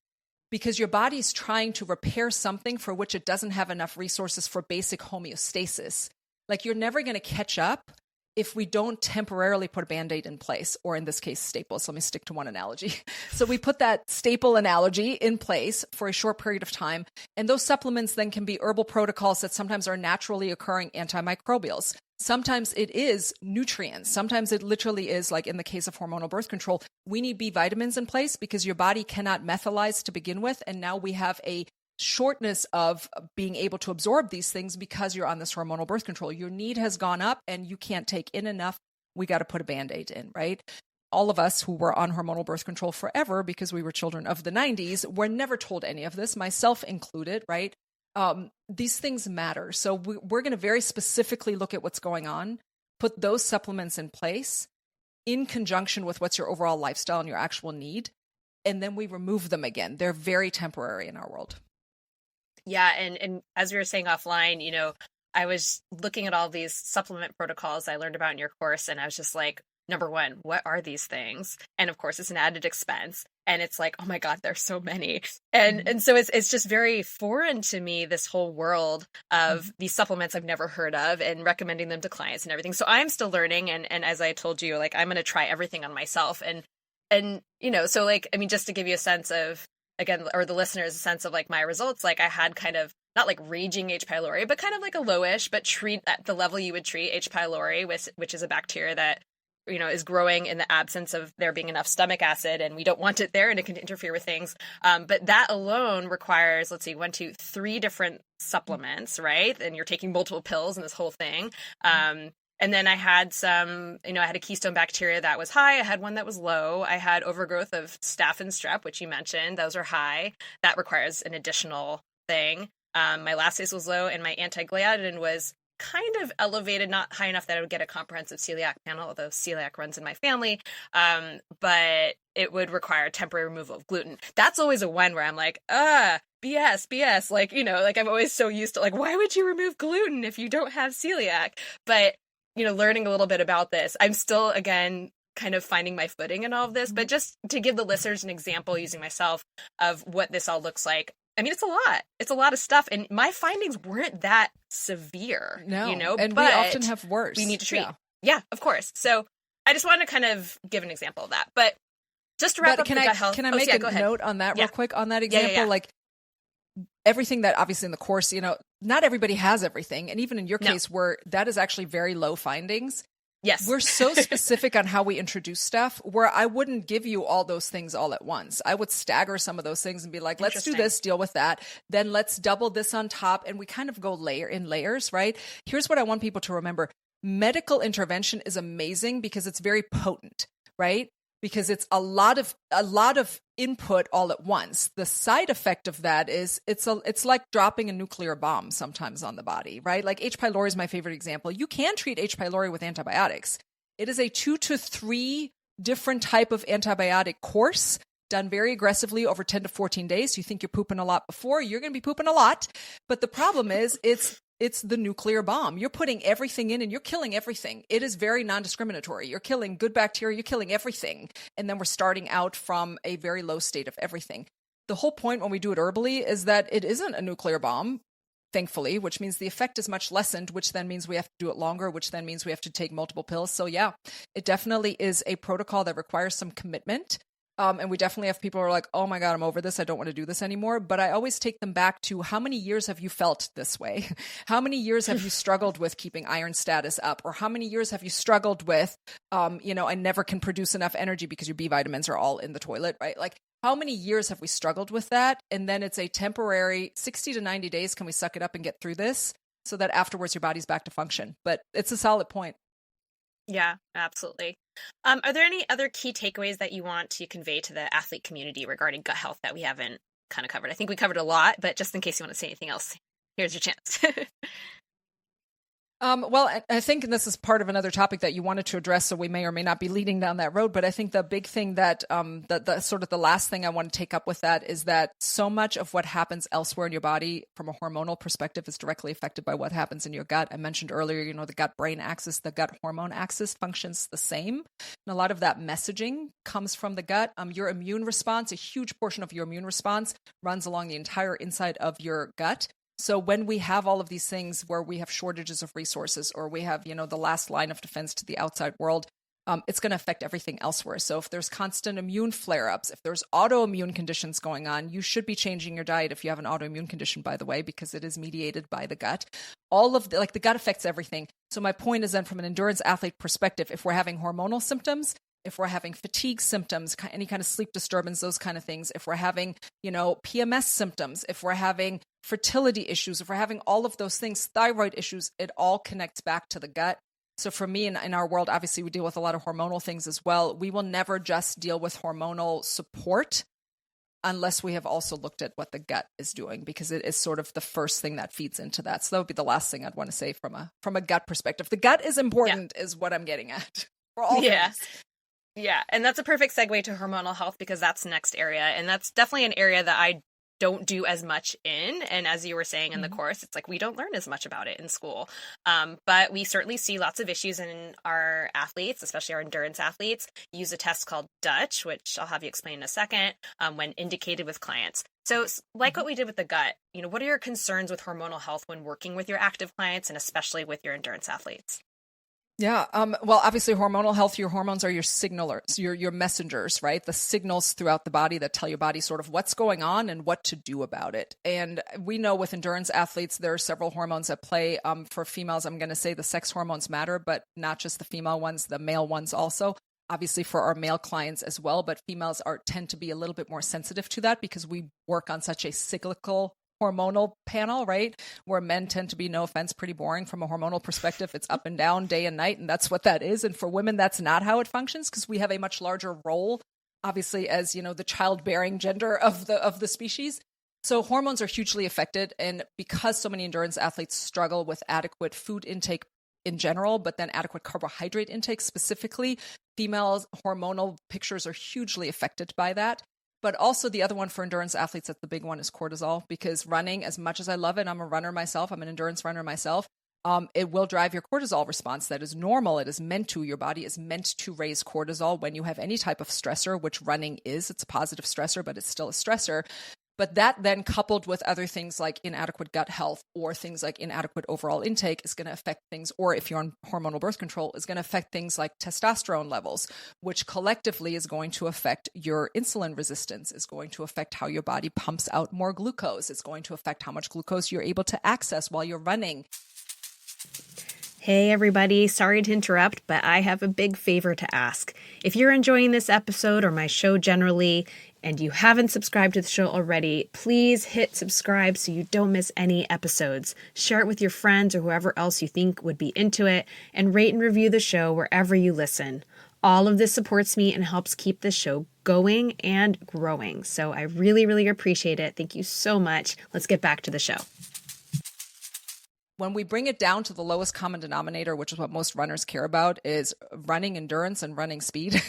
because your body's trying to repair something for which it doesn't have enough resources for basic homeostasis. Like, you're never going to catch up if we don't temporarily put a Band-Aid in place, or in this case, staples. Let me stick to one analogy. So we put that staple analogy in place for a short period of time. And those supplements then can be herbal protocols that sometimes are naturally occurring antimicrobials. Sometimes it is nutrients. Sometimes it literally is, like in the case of hormonal birth control, we need B vitamins in place because your body cannot methylize to begin with. And now we have a shortness of being able to absorb these things because you're on this hormonal birth control. Your need has gone up and you can't take in enough. We got to put a Band-Aid in, right? All of us who were on hormonal birth control forever because we were children of the 90s were never told any of this, myself included, right? These things matter. So we're going to very specifically look at what's going on, put those supplements in place in conjunction with what's your overall lifestyle and your actual need, and then we remove them again. They're very temporary in our world. Yeah. And as we were saying offline, I was looking at all these supplement protocols I learned about in your course, and I was just like, number one, what are these things? And of course, it's an added expense. And it's like, oh my God, there's so many. And so it's just very foreign to me, this whole world of these supplements I've never heard of, and recommending them to clients and everything. So I'm still learning. And as I told you, like, I'm going to try everything on myself. And so like, I mean, just to give you a sense of, again, or the listeners, a sense of like my results, like I had kind of not like raging H. pylori, but kind of like a lowish, but treat at the level you would treat H. pylori, which is a bacteria that is growing in the absence of there being enough stomach acid, and we don't want it there, and it can interfere with things. But that alone requires, let's see, 1, 2, 3 different supplements, right? And you're taking multiple pills and this whole thing. And then I had some, I had a keystone bacteria that was high. I had one that was low. I had overgrowth of staph and strep, which you mentioned. Those are high. That requires an additional thing. My lactase was low, and my anti-gliadin was kind of elevated, not high enough that I would get a comprehensive celiac panel, although celiac runs in my family. But it would require temporary removal of gluten. That's always a one where I'm like, BS. Like, like I'm always so used to like, why would you remove gluten if you don't have celiac? But, learning a little bit about this, I'm still, again, kind of finding my footing in all of this. But just to give the listeners an example using myself of what this all looks like, I mean, it's a lot. It's a lot of stuff. And my findings weren't that severe, No. And but we often have worse. We need to treat. Yeah, of course. So I just wanted to kind of give an example of that. But Just to wrap up the gut health. Can I make a note on that real quick on that example? Like everything that obviously in the course, not everybody has everything. And even in your case where that is actually very low findings. Yes. We're so specific on how we introduce stuff where I wouldn't give you all those things all at once. I would stagger some of those things and be like, let's do this, deal with that. Then let's double this on top. And we kind of go layers, right? Here's what I want people to remember. Medical intervention is amazing because it's very potent, right? Because it's a lot of input all at once. The side effect of that is it's like dropping a nuclear bomb sometimes on the body, right? Like H. pylori is my favorite example. You can treat H. pylori with antibiotics. It is a 2 to 3 different type of antibiotic course done very aggressively over 10 to 14 days. You think you're pooping a lot before, you're going to be pooping a lot. But the problem is it's the nuclear bomb. You're putting everything in and you're killing everything. It is very non-discriminatory. You're killing good bacteria. You're killing everything. And then we're starting out from a very low state of everything. The whole point when we do it herbally is that it isn't a nuclear bomb, thankfully, which means the effect is much lessened, which then means we have to do it longer, which then means we have to take multiple pills. So yeah, it definitely is a protocol that requires some commitment. And we definitely have people who are like, oh my God, I'm over this. I don't want to do this anymore. But I always take them back to how many years have you felt this way? How many years have you struggled with keeping iron status up? Or how many years have you struggled with, I never can produce enough energy because your B vitamins are all in the toilet, right? Like how many years have we struggled with that? And then it's a temporary 60 to 90 days. Can we suck it up and get through this so that afterwards your body's back to function? But it's a solid point. Yeah, absolutely. Are there any other key takeaways that you want to convey to the athlete community regarding gut health that we haven't kind of covered? I think we covered a lot, but just in case you want to say anything else, here's your chance. Well, I think this is part of another topic that you wanted to address, so we may or may not be leading down that road. But I think the big thing that the sort of the last thing I want to take up with that is that so much of what happens elsewhere in your body from a hormonal perspective is directly affected by what happens in your gut. I mentioned earlier, the gut-brain axis, the gut hormone axis functions the same. And a lot of that messaging comes from the gut. Your immune response, a huge portion of your immune response runs along the entire inside of your gut. So when we have all of these things where we have shortages of resources or we have, the last line of defense to the outside world, it's going to affect everything elsewhere. So if there's constant immune flare-ups, if there's autoimmune conditions going on, you should be changing your diet if you have an autoimmune condition, by the way, because it is mediated by the gut. All of the gut affects everything. So my point is then from an endurance athlete perspective, if we're having hormonal symptoms, if we're having fatigue symptoms, any kind of sleep disturbance, those kind of things, if we're having, PMS symptoms, if we're having fertility issues, if we're having all of those things, thyroid issues, it all connects back to the gut. So for me in our world, obviously we deal with a lot of hormonal things as well. We will never just deal with hormonal support unless we have also looked at what the gut is doing, because it is sort of the first thing that feeds into that. So that would be the last thing I'd want to say from a gut perspective. The gut is important is what I'm getting at for all things. Yeah, and that's a perfect segue to hormonal health because that's the next area. And that's definitely an area that I don't do as much in. And as you were saying in the course, it's like we don't learn as much about it in school. But we certainly see lots of issues in our athletes, especially our endurance athletes, use a test called Dutch, which I'll have you explain in a second, when indicated with clients. So like what we did with the gut, what are your concerns with hormonal health when working with your active clients and especially with your endurance athletes? Yeah. Well, obviously hormonal health, your hormones are your signalers, your messengers, right? The signals throughout the body that tell your body sort of what's going on and what to do about it. And we know with endurance athletes, there are several hormones at play. For females, I'm going to say the sex hormones matter, but not just the female ones, the male ones also. Obviously for our male clients as well, but females tend to be a little bit more sensitive to that because we work on such a cyclical hormonal panel, right? Where men tend to be, no offense, pretty boring from a hormonal perspective. It's up and down, day and night, and that's what that is. And for women, that's not how it functions because we have a much larger role, obviously, as the childbearing gender of the species. So hormones are hugely affected, and because so many endurance athletes struggle with adequate food intake in general, but then adequate carbohydrate intake specifically, females' hormonal pictures are hugely affected by that. But also the other one for endurance athletes, that's the big one, is cortisol, because running, as much as I love it, I'm a runner myself, I'm an endurance runner myself, it will drive your cortisol response. That is normal. It is meant to. Your body is meant to raise cortisol when you have any type of stressor, which running is. It's a positive stressor, but it's still a stressor. But that then coupled with other things like inadequate gut health or things like inadequate overall intake is going to affect things, or if you're on hormonal birth control, is going to affect things like testosterone levels, which collectively is going to affect your insulin resistance, is going to affect how your body pumps out more glucose. It's going to affect how much glucose you're able to access while you're running. Hey everybody, sorry to interrupt, but I have a big favor to ask. If you're enjoying this episode or my show generally, and you haven't subscribed to the show already, please hit subscribe so you don't miss any episodes. Share it with your friends or whoever else you think would be into it, and rate and review the show wherever you listen. All of this supports me and helps keep this show going and growing. So I really, really appreciate it. Thank you so much. Let's get back to the show. When we bring it down to the lowest common denominator, which is what most runners care about, is running endurance and running speed.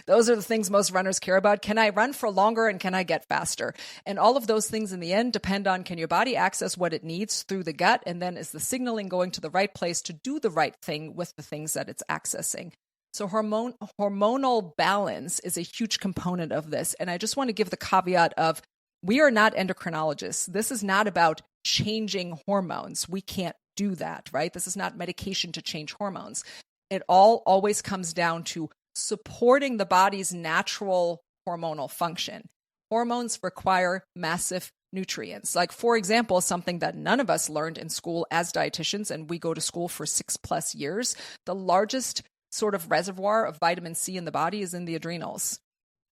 Those are the things most runners care about. Can I run for longer and can I get faster? And all of those things in the end depend on, can your body access what it needs through the gut? And then is the signaling going to the right place to do the right thing with the things that it's accessing? So hormonal balance is a huge component of this. And I just want to give the caveat of, we are not endocrinologists. This is not about changing hormones. We can't do that, right? This is not medication to change hormones. It all always comes down to supporting the body's natural hormonal function. Hormones require massive nutrients. Like, for example, something that none of us learned in school as dietitians, and we go to school for 6+ years, the largest sort of reservoir of vitamin C in the body is in the adrenals.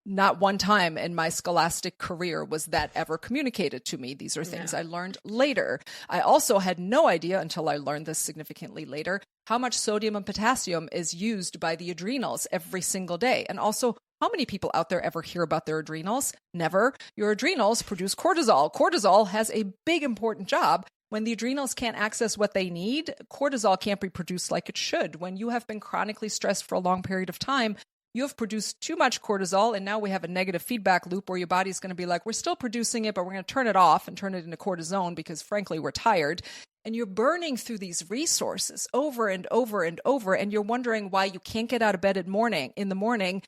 Not one time in my scholastic career was that ever communicated to me. These are things I learned later. I also had no idea until I learned this significantly later, how much sodium and potassium is used by the adrenals every single day. And also, how many people out there ever hear about their adrenals? Never. Your adrenals produce cortisol. Cortisol has a big important job. When the adrenals can't access what they need, cortisol can't be produced like it should. When you have been chronically stressed for a long period of time, you have produced too much cortisol, and now we have a negative feedback loop where your body's going to be like, we're still producing it, but we're going to turn it off and turn it into cortisone because, frankly, we're tired. And you're burning through these resources over and over and over, and you're wondering why you can't get out of bed in the morning,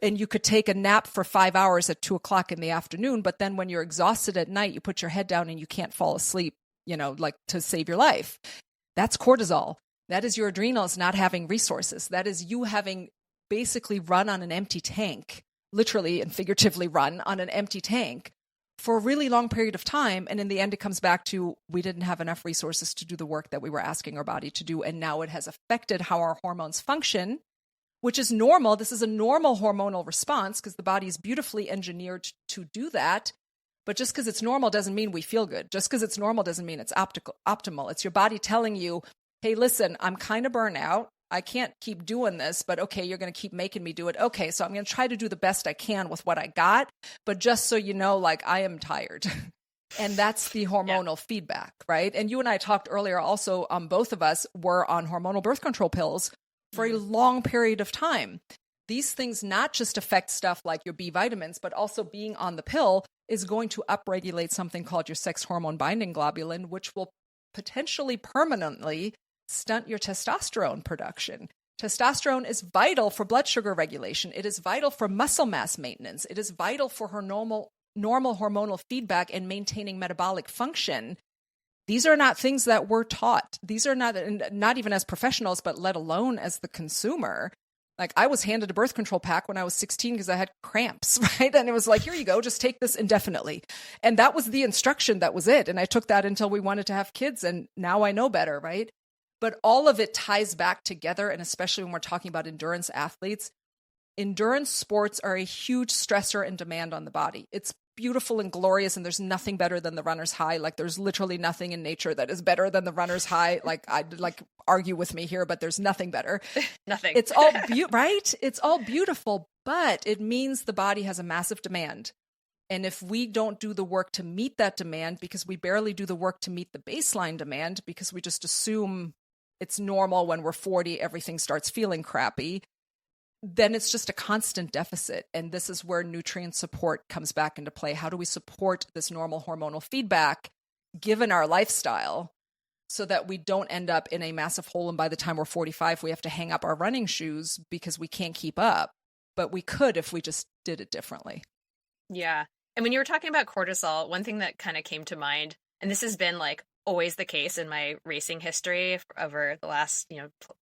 and you could take a nap for 5 hours at 2:00 in the afternoon, but then when you're exhausted at night, you put your head down and you can't fall asleep, like to save your life. That's cortisol. That is your adrenals not having resources. That is you having basically run on an empty tank, literally and figuratively run on an empty tank for a really long period of time. And in the end, it comes back to, we didn't have enough resources to do the work that we were asking our body to do. And now it has affected how our hormones function, which is normal. This is a normal hormonal response because the body is beautifully engineered to do that. But just because it's normal doesn't mean we feel good. Just because it's normal doesn't mean it's optimal. It's your body telling you, hey, listen, I'm kind of burnt out. I can't keep doing this, but okay, you're going to keep making me do it. Okay, so I'm going to try to do the best I can with what I got, but just so you know, I am tired. And that's the hormonal feedback, right? And you and I talked earlier also, both of us were on hormonal birth control pills for a long period of time. These things not just affect stuff like your B vitamins, but also being on the pill is going to upregulate something called your sex hormone binding globulin, which will potentially permanently stunt your testosterone production. Testosterone is vital for blood sugar regulation. It is vital for muscle mass maintenance. It is vital for her normal hormonal feedback and maintaining metabolic function. These are not things that we're taught. These are not even as professionals, but let alone as the consumer. I was handed a birth control pack when I was 16 because I had cramps, right? And it was like, here you go, just take this indefinitely. And that was the instruction. That was it. And I took that until we wanted to have kids. And now I know better, right? But all of it ties back together. And especially when we're talking about endurance athletes, endurance sports are a huge stressor and demand on the body. It's beautiful and glorious, and there's nothing better than the runner's high. There's literally nothing in nature that is better than the runner's high. I'd argue with me here, but there's nothing better. Nothing. It's all right? It's all beautiful, but it means the body has a massive demand. And if we don't do the work to meet that demand, because we barely do the work to meet the baseline demand, because we just assume it's normal when we're 40, everything starts feeling crappy, then it's just a constant deficit. And this is where nutrient support comes back into play. How do we support this normal hormonal feedback given our lifestyle so that we don't end up in a massive hole, and by the time we're 45, we have to hang up our running shoes because we can't keep up? But we could if we just did it differently. Yeah. And when you were talking about cortisol, one thing that kind of came to mind, and this has been like always the case in my racing history over the last,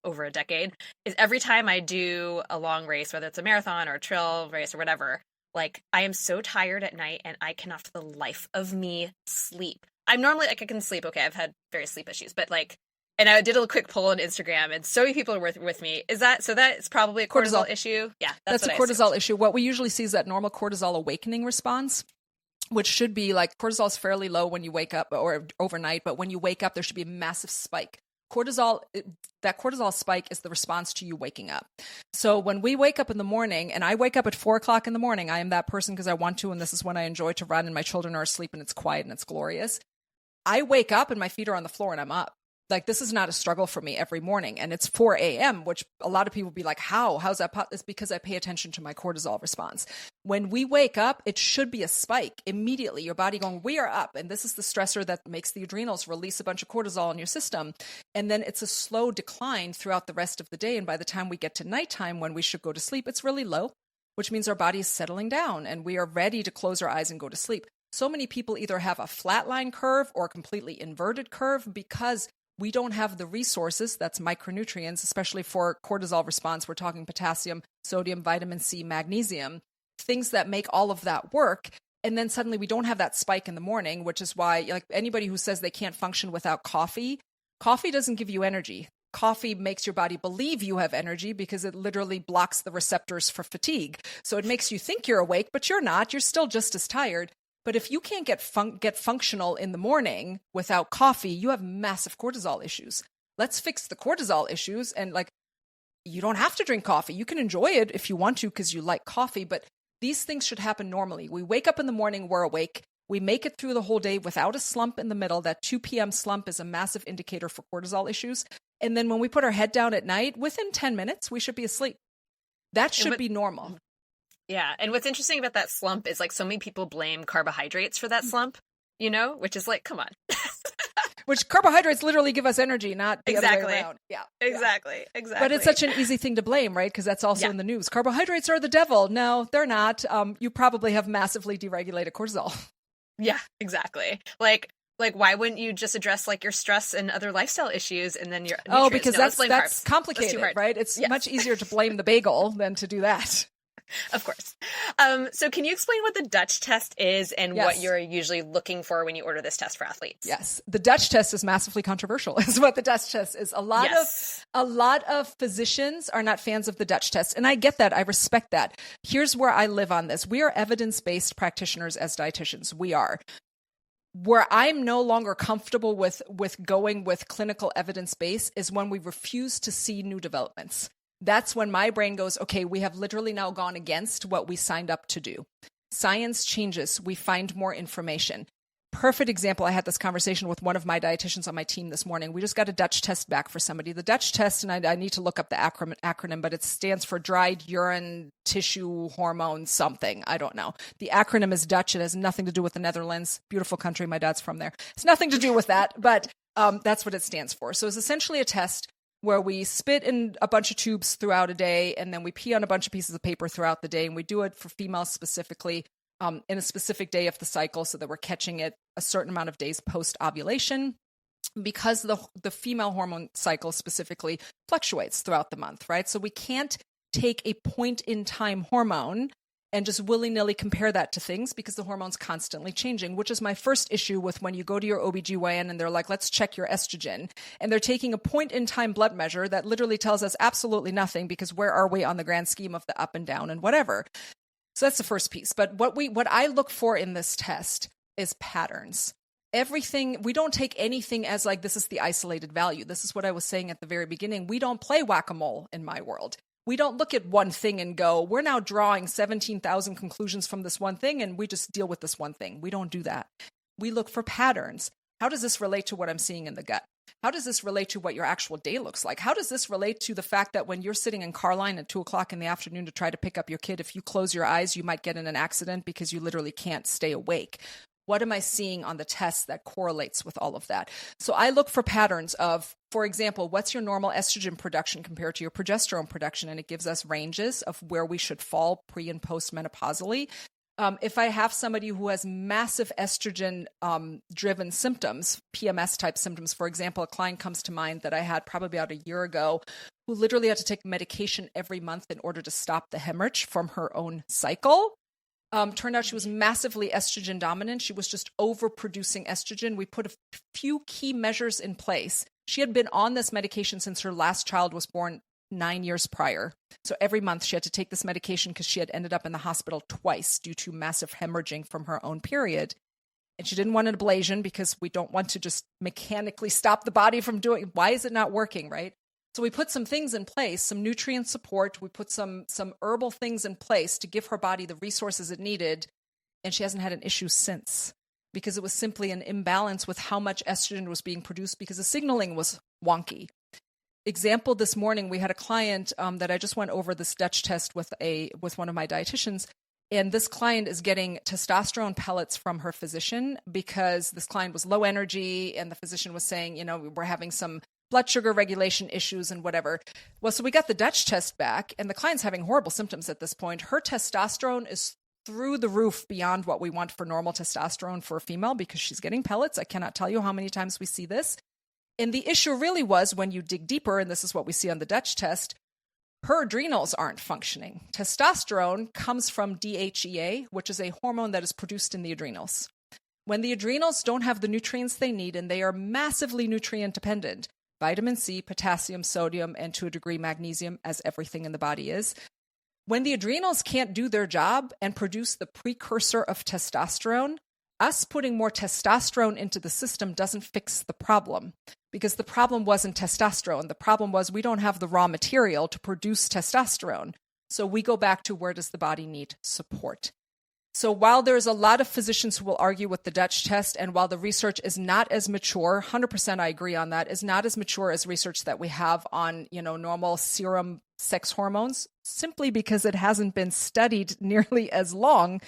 over a decade, is every time I do a long race, whether it's a marathon or a trail race or whatever, like I am so tired at night and I cannot for the life of me sleep. I'm normally like I can sleep. Okay, I've had various sleep issues, but like, and I did a quick poll on Instagram and so many people are with me. Is that, so that's probably a cortisol issue? Yeah, that's a cortisol issue. What we usually see is that normal cortisol awakening response, which should be like cortisol is fairly low when you wake up or overnight, but when you wake up, there should be a massive spike. That cortisol spike is the response to you waking up. So when we wake up in the morning, and I wake up at 4:00 in the morning, I am that person because I want to, and this is when I enjoy to run and my children are asleep and it's quiet and it's glorious. I wake up and my feet are on the floor and I'm up. Like, this is not a struggle for me every morning. And it's 4 a.m., which a lot of people be like, how's that? It's because I pay attention to my cortisol response. When we wake up, it should be a spike immediately. Your body going, we are up. And this is the stressor that makes the adrenals release a bunch of cortisol in your system. And then it's a slow decline throughout the rest of the day. And by the time we get to nighttime, when we should go to sleep, it's really low, which means our body is settling down and we are ready to close our eyes and go to sleep. So many people either have a flatline curve or a completely inverted curve because we don't have the resources, that's micronutrients, especially for cortisol response. We're talking potassium, sodium, vitamin C, magnesium, things that make all of that work. And then suddenly we don't have that spike in the morning, which is why, like, anybody who says they can't function without coffee doesn't give you energy. Coffee makes your body believe you have energy because it literally blocks the receptors for fatigue. So it makes you think you're awake, but you're not. You're still just as tired. But if you can't get functional in the morning without coffee, you have massive cortisol issues. Let's fix the cortisol issues. And like, you don't have to drink coffee. You can enjoy it if you want to because you like coffee, but these things should happen normally. We wake up in the morning, we're awake. We make it through the whole day without a slump in the middle. That 2 p.m. slump is a massive indicator for cortisol issues. And then when we put our head down at night, within 10 minutes, we should be asleep. That should be normal. Yeah. And what's interesting about that slump is like so many people blame carbohydrates for that slump, which is like, come on. Which carbohydrates literally give us energy, not the other way around. Yeah. Exactly. But it's such an easy thing to blame, right? Because that's also in the news. Carbohydrates are the devil. No, they're not. You probably have massively deregulated cortisol. Yeah, exactly. Like why wouldn't you just address like your stress and other lifestyle issues and then your nutrients? Because that's complicated, right? It's much easier to blame the bagel than to do that. Of course. So can you explain what the Dutch test is and what you're usually looking for when you order this test for athletes? Yes. The Dutch test is massively controversial, is what the Dutch test is. A lot of physicians are not fans of the Dutch test. And I get that. I respect that. Here's where I live on this. We are evidence-based practitioners as dietitians. We are. Where I'm no longer comfortable with going with clinical evidence base is when we refuse to see new developments. That's when my brain goes, okay, we have literally now gone against what we signed up to do. Science changes. We find more information. Perfect example. I had this conversation with one of my dietitians on my team this morning. We just got a Dutch test back for somebody. The Dutch test, and I need to look up the acronym, but it stands for dried urine tissue hormone something. I don't know. The acronym is Dutch. It has nothing to do with the Netherlands. Beautiful country. My dad's from there. It's nothing to do with that, but that's what it stands for. So it's essentially a test where we spit in a bunch of tubes throughout a day, and then we pee on a bunch of pieces of paper throughout the day. And we do it for females specifically in a specific day of the cycle so that we're catching it a certain amount of days post-ovulation because the female hormone cycle specifically fluctuates throughout the month, right? So we can't take a point-in-time hormone and just willy-nilly compare that to things because the hormone's constantly changing, which is my first issue with when you go to your OBGYN and they're like, let's check your estrogen. And they're taking a point-in-time blood measure that literally tells us absolutely nothing because where are we on the grand scheme of the up and down and whatever. So that's the first piece. But what I look for in this test is patterns. Everything, we don't take anything as like, this is the isolated value. This is what I was saying at the very beginning. We don't play whack-a-mole in my world. We don't look at one thing and go, we're now drawing 17,000 conclusions from this one thing, and we just deal with this one thing. We don't do that. We look for patterns. How does this relate to what I'm seeing in the gut? How does this relate to what your actual day looks like? How does this relate to the fact that when you're sitting in car line at 2:00 in the afternoon to try to pick up your kid, if you close your eyes, you might get in an accident because you literally can't stay awake? What am I seeing on the test that correlates with all of that? So I look for patterns of, for example, what's your normal estrogen production compared to your progesterone production? And it gives us ranges of where we should fall pre and post menopausally. If I have somebody who has massive estrogen driven symptoms, PMS type symptoms, for example, a client comes to mind that I had probably about a year ago who literally had to take medication every month in order to stop the hemorrhage from her own cycle. Turned out she was massively estrogen dominant. She was just overproducing estrogen. We put a few key measures in place. She had been on this medication since her last child was born 9 years prior. So every month she had to take this medication because she had ended up in the hospital twice due to massive hemorrhaging from her own period. And she didn't want an ablation because we don't want to just mechanically stop the body from doing, why is it not working, right? So we put some things in place, some nutrient support. We put some herbal things in place to give her body the resources it needed. And she hasn't had an issue since because it was simply an imbalance with how much estrogen was being produced because the signaling was wonky. Example, this morning, we had a client that I just went over this Dutch test with one of my dietitians. And this client is getting testosterone pellets from her physician because this client was low energy and the physician was saying, we're having some blood sugar regulation issues and whatever. Well, so we got the Dutch test back and the client's having horrible symptoms at this point. Her testosterone is through the roof beyond what we want for normal testosterone for a female because she's getting pellets. I cannot tell you how many times we see this. And the issue really was when you dig deeper, and this is what we see on the Dutch test, her adrenals aren't functioning. Testosterone comes from DHEA, which is a hormone that is produced in the adrenals. When the adrenals don't have the nutrients they need, and they are massively nutrient dependent, vitamin C, potassium, sodium, and to a degree magnesium, as everything in the body is, when the adrenals can't do their job and produce the precursor of testosterone, us putting more testosterone into the system doesn't fix the problem. Because the problem wasn't testosterone. The problem was we don't have the raw material to produce testosterone. So we go back to where does the body need support? So while there's a lot of physicians who will argue with the Dutch test, and while the research is not as mature, 100% I agree on that, is not as mature as research that we have on, normal serum sex hormones, simply because it hasn't been studied nearly as long.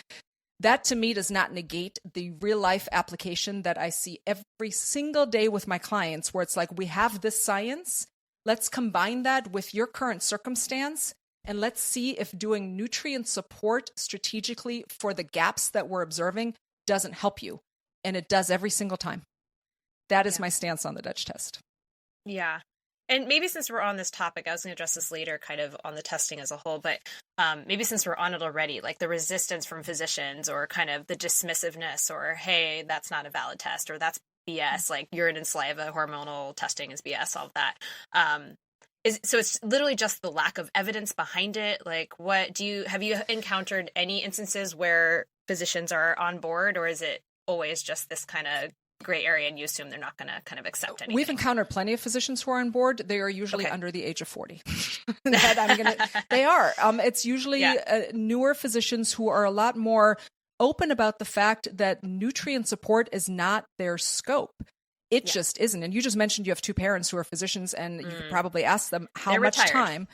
That to me does not negate the real life application that I see every single day with my clients where it's like, we have this science, let's combine that with your current circumstance and let's see if doing nutrient support strategically for the gaps that we're observing doesn't help you. And it does every single time. That is my stance on the Dutch test. Yeah. And maybe since we're on this topic, I was going to address this later kind of on the testing as a whole, but maybe since we're on it already, like the resistance from physicians or kind of the dismissiveness or, hey, that's not a valid test or that's BS, like urine and saliva hormonal testing is BS, all of that. So it's literally just the lack of evidence behind it. Like have you encountered any instances where physicians are on board, or is it always just this kind of gray area and you assume they're not going to kind of accept anything? We've encountered plenty of physicians who are on board. They are usually under the age of 40. They are. It's usually newer physicians who are a lot more open about the fact that nutrient support is not their scope. It just isn't. And you just mentioned you have two parents who are physicians, and you could probably ask them how much time.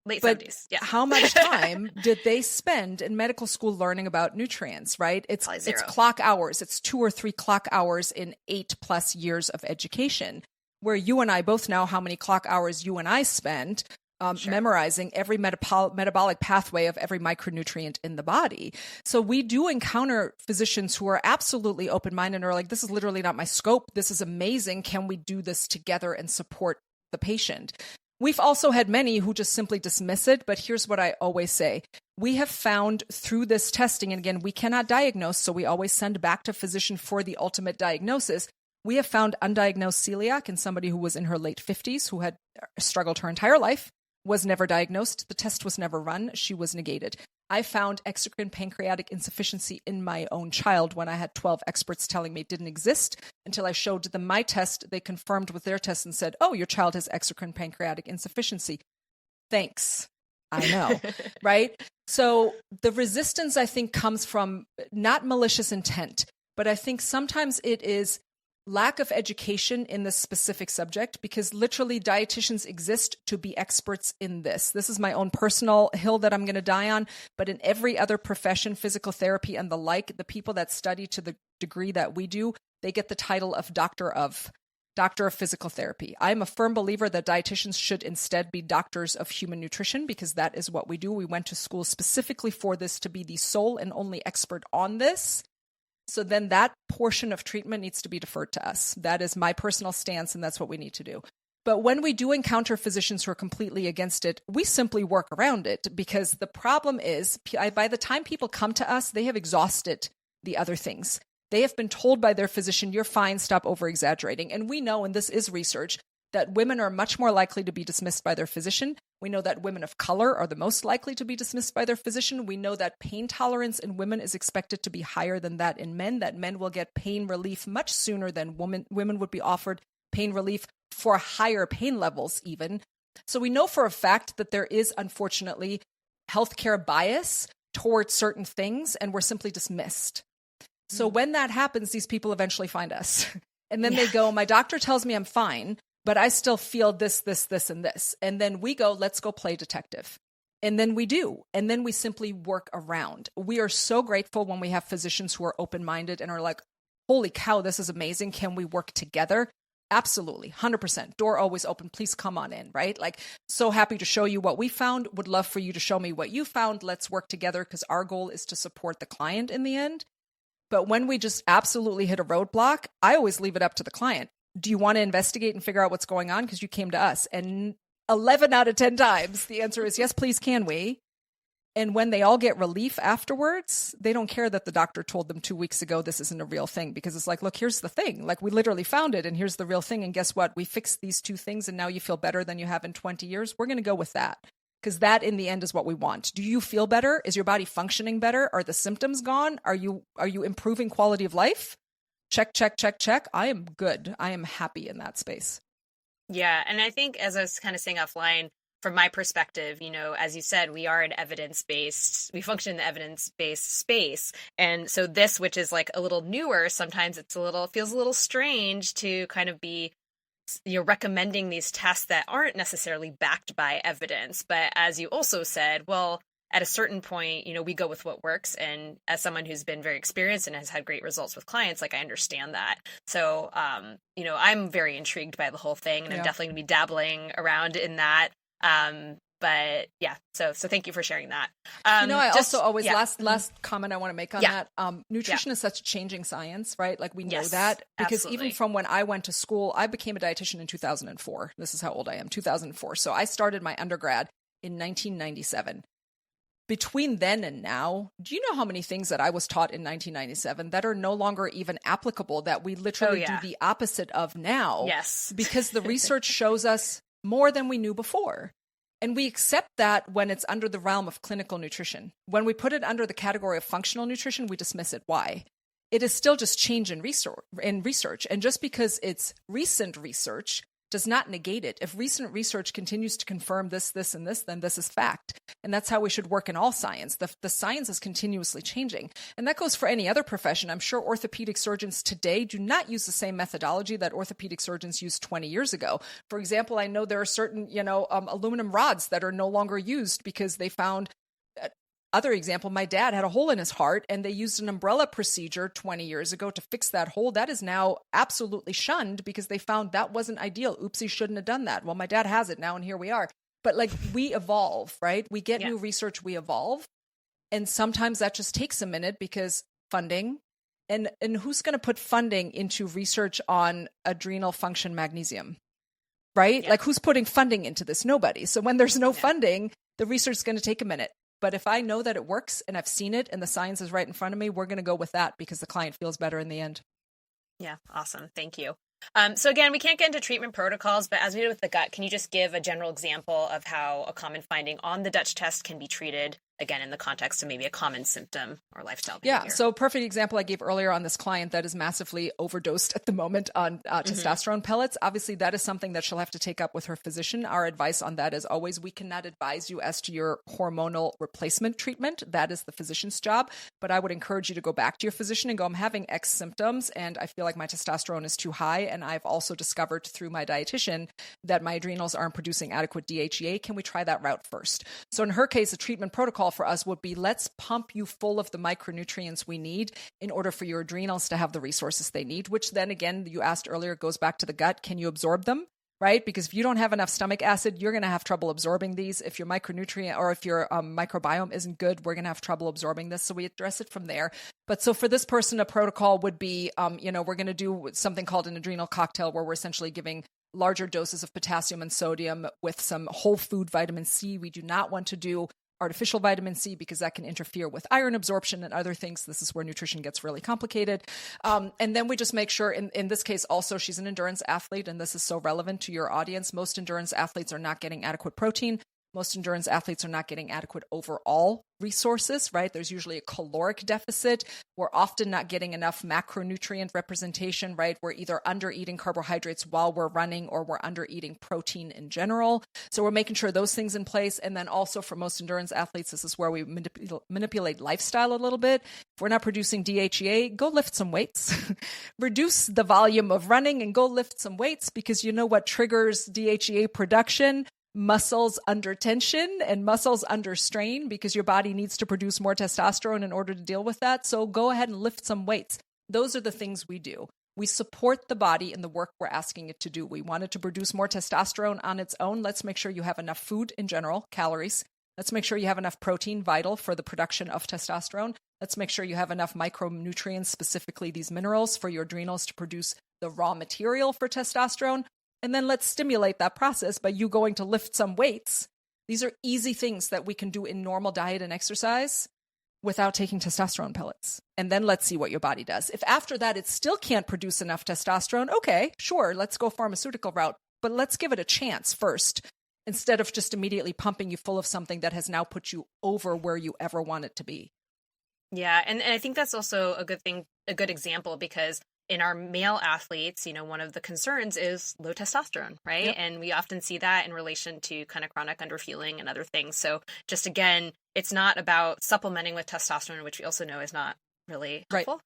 Late 70s. Yeah. How much time did they spend in medical school learning about nutrients, right? It's clock hours. It's 2 or 3 clock hours in 8+ years of education, where you and I both know how many clock hours you and I spend memorizing every metabolic pathway of every micronutrient in the body. So we do encounter physicians who are absolutely open-minded and are like, this is literally not my scope. This is amazing. Can we do this together and support the patient? We've also had many who just simply dismiss it, but here's what I always say. We have found through this testing, and again, we cannot diagnose, so we always send back to physician for the ultimate diagnosis. We have found undiagnosed celiac in somebody who was in her late 50s, who had struggled her entire life, was never diagnosed. The test was never run. She was negated. I found exocrine pancreatic insufficiency in my own child when I had 12 experts telling me it didn't exist until I showed them my test. They confirmed with their test and said, oh, your child has exocrine pancreatic insufficiency. Thanks. I know, right? So the resistance, I think, comes from not malicious intent, but I think sometimes it is lack of education in this specific subject, because literally dietitians exist to be experts in this. This is my own personal hill that I'm going to die on, but in every other profession, physical therapy and the like, the people that study to the degree that we do, they get the title of doctor of doctor of physical therapy. I'm a firm believer that dietitians should instead be doctors of human nutrition, because that is what we do. We went to school specifically for this, to be the sole and only expert on this. So then that portion of treatment needs to be deferred to us. That is my personal stance, and that's what we need to do. But when we do encounter physicians who are completely against it, we simply work around it, because the problem is by the time people come to us, they have exhausted the other things. They have been told by their physician, you're fine, stop over-exaggerating. And we know, and this is research, that women are much more likely to be dismissed by their physician. We know that women of color are the most likely to be dismissed by their physician. We know that pain tolerance in women is expected to be higher than that in men, that men will get pain relief much sooner than women would be offered pain relief for higher pain levels even. So we know for a fact that there is, unfortunately, healthcare bias towards certain things, and we're simply dismissed. So when that happens, these people eventually find us. And then they go, my doctor tells me I'm fine, but I still feel this, and this. And then we go, let's go play detective. And then we do. And then we simply work around. We are so grateful when we have physicians who are open-minded and are like, holy cow, this is amazing. Can we work together? Absolutely. 100%. Door always open. Please come on in, right? Like, so happy to show you what we found. Would love for you to show me what you found. Let's work together, because our goal is to support the client in the end. But when we just absolutely hit a roadblock, I always leave it up to the client. Do you want to investigate and figure out what's going on? Because you came to us. And 11 out of 10 times, the answer is yes, please, can we? And when they all get relief afterwards, they don't care that the doctor told them 2 weeks ago this isn't a real thing, because it's like, look, here's the thing. Like, we literally found it, and here's the real thing. And guess what? We fixed these two things, and now you feel better than you have in 20 years. We're going to go with that, because that in the end is what we want. Do you feel better? Is your body functioning better? Are the symptoms gone? Are you improving quality of life? Check, check, check, check. I am good. I am happy in that space. Yeah. And I think, as I was kind of saying offline, from my perspective, as you said, we are we function in the evidence-based space. And so this, which is like a little newer, sometimes feels a little strange to kind of be, recommending these tests that aren't necessarily backed by evidence. But as you also said, well, at a certain point, we go with what works. And as someone who's been very experienced and has had great results with clients, like, I understand that. So, I'm very intrigued by the whole thing, and I'm definitely going to be dabbling around in that. But yeah, so thank you for sharing that. Last comment I want to make on that. Nutrition is such a changing science, right? Like, we know that, because even from when I went to school, I became a dietitian in 2004. This is how old I am, 2004. So I started my undergrad in 1997. Between then and now, do you know how many things that I was taught in 1997 that are no longer even applicable, that we literally do the opposite of now? Yes. Because the research shows us more than we knew before. And we accept that when it's under the realm of clinical nutrition. When we put it under the category of functional nutrition, we dismiss it. Why? It is still just change in research. And just because it's recent research does not negate it. If recent research continues to confirm this, and this, then this is fact. And that's how we should work in all science. The science is continuously changing. And that goes for any other profession. I'm sure orthopedic surgeons today do not use the same methodology that orthopedic surgeons used 20 years ago. For example, I know there are certain, aluminum rods that are no longer used because they found, other example, my dad had a hole in his heart, and they used an umbrella procedure 20 years ago to fix that hole. That is now absolutely shunned because they found that wasn't ideal. Oopsie, shouldn't have done that. Well, my dad has it now, and here we are. But like, we evolve, right? We get new research, we evolve. And sometimes that just takes a minute because funding, and who's going to put funding into research on adrenal function magnesium, right? Like, who's putting funding into this? Nobody. So when there's no funding, the research is going to take a minute. But if I know that it works and I've seen it and the science is right in front of me, we're going to go with that because the client feels better in the end. Yeah, awesome. Thank you. So again, we can't get into treatment protocols, but as we did with the gut, can you just give a general example of how a common finding on the Dutch test can be treated, again, in the context of maybe a common symptom or lifestyle behavior? Yeah, so perfect example I gave earlier on this client that is massively overdosed at the moment on testosterone pellets. Obviously, that is something that she'll have to take up with her physician. Our advice on that is always, we cannot advise you as to your hormonal replacement treatment. That is the physician's job. But I would encourage you to go back to your physician and go, I'm having X symptoms and I feel like my testosterone is too high. And I've also discovered through my dietitian that my adrenals aren't producing adequate DHEA. Can we try that route first? So in her case, a treatment protocol protocol for us would be, let's pump you full of the micronutrients we need in order for your adrenals to have the resources they need, which then again, you asked earlier, goes back to the gut. Can you absorb them? Right? Because if you don't have enough stomach acid, you're going to have trouble absorbing these. If your micronutrient or if your microbiome isn't good, we're going to have trouble absorbing this. So we address it from there. But so for this person, a protocol would be, we're going to do something called an adrenal cocktail, where we're essentially giving larger doses of potassium and sodium with some whole food vitamin C. We do not want to do artificial vitamin C because that can interfere with iron absorption and other things. This is where nutrition gets really complicated. And then we just make sure, in this case also, she's an endurance athlete, and this is so relevant to your audience. Most endurance athletes are not getting adequate protein. Most endurance athletes are not getting adequate overall resources, right? There's usually a caloric deficit. We're often not getting enough macronutrient representation, right? We're either under eating carbohydrates while we're running, or we're under eating protein in general. So we're making sure those things in place. And then also for most endurance athletes, this is where we manipulate lifestyle a little bit. If we're not producing DHEA, go lift some weights. Reduce the volume of running and go lift some weights, because you know what triggers DHEA production? Muscles under tension and muscles under strain, because your body needs to produce more testosterone in order to deal with that. So go ahead and lift some weights. Those are the things we do. We support the body in the work we're asking it to do. We want it to produce more testosterone on its own. Let's make sure you have enough food in general, calories. Let's make sure you have enough protein, vital for the production of testosterone. Let's make sure you have enough micronutrients, specifically these minerals, for your adrenals to produce the raw material for testosterone. And then let's stimulate that process by you going to lift some weights. These are easy things that we can do in normal diet and exercise without taking testosterone pellets. And then let's see what your body does. If after that it still can't produce enough testosterone, okay, sure, let's go pharmaceutical route. But let's give it a chance first, instead of just immediately pumping you full of something that has now put you over where you ever want it to be. Yeah, and I think that's also a good thing, a good example, because in our male athletes, one of the concerns is low testosterone, right? Yep. And we often see that in relation to kind of chronic underfueling and other things. So just again, it's not about supplementing with testosterone, which we also know is not really helpful,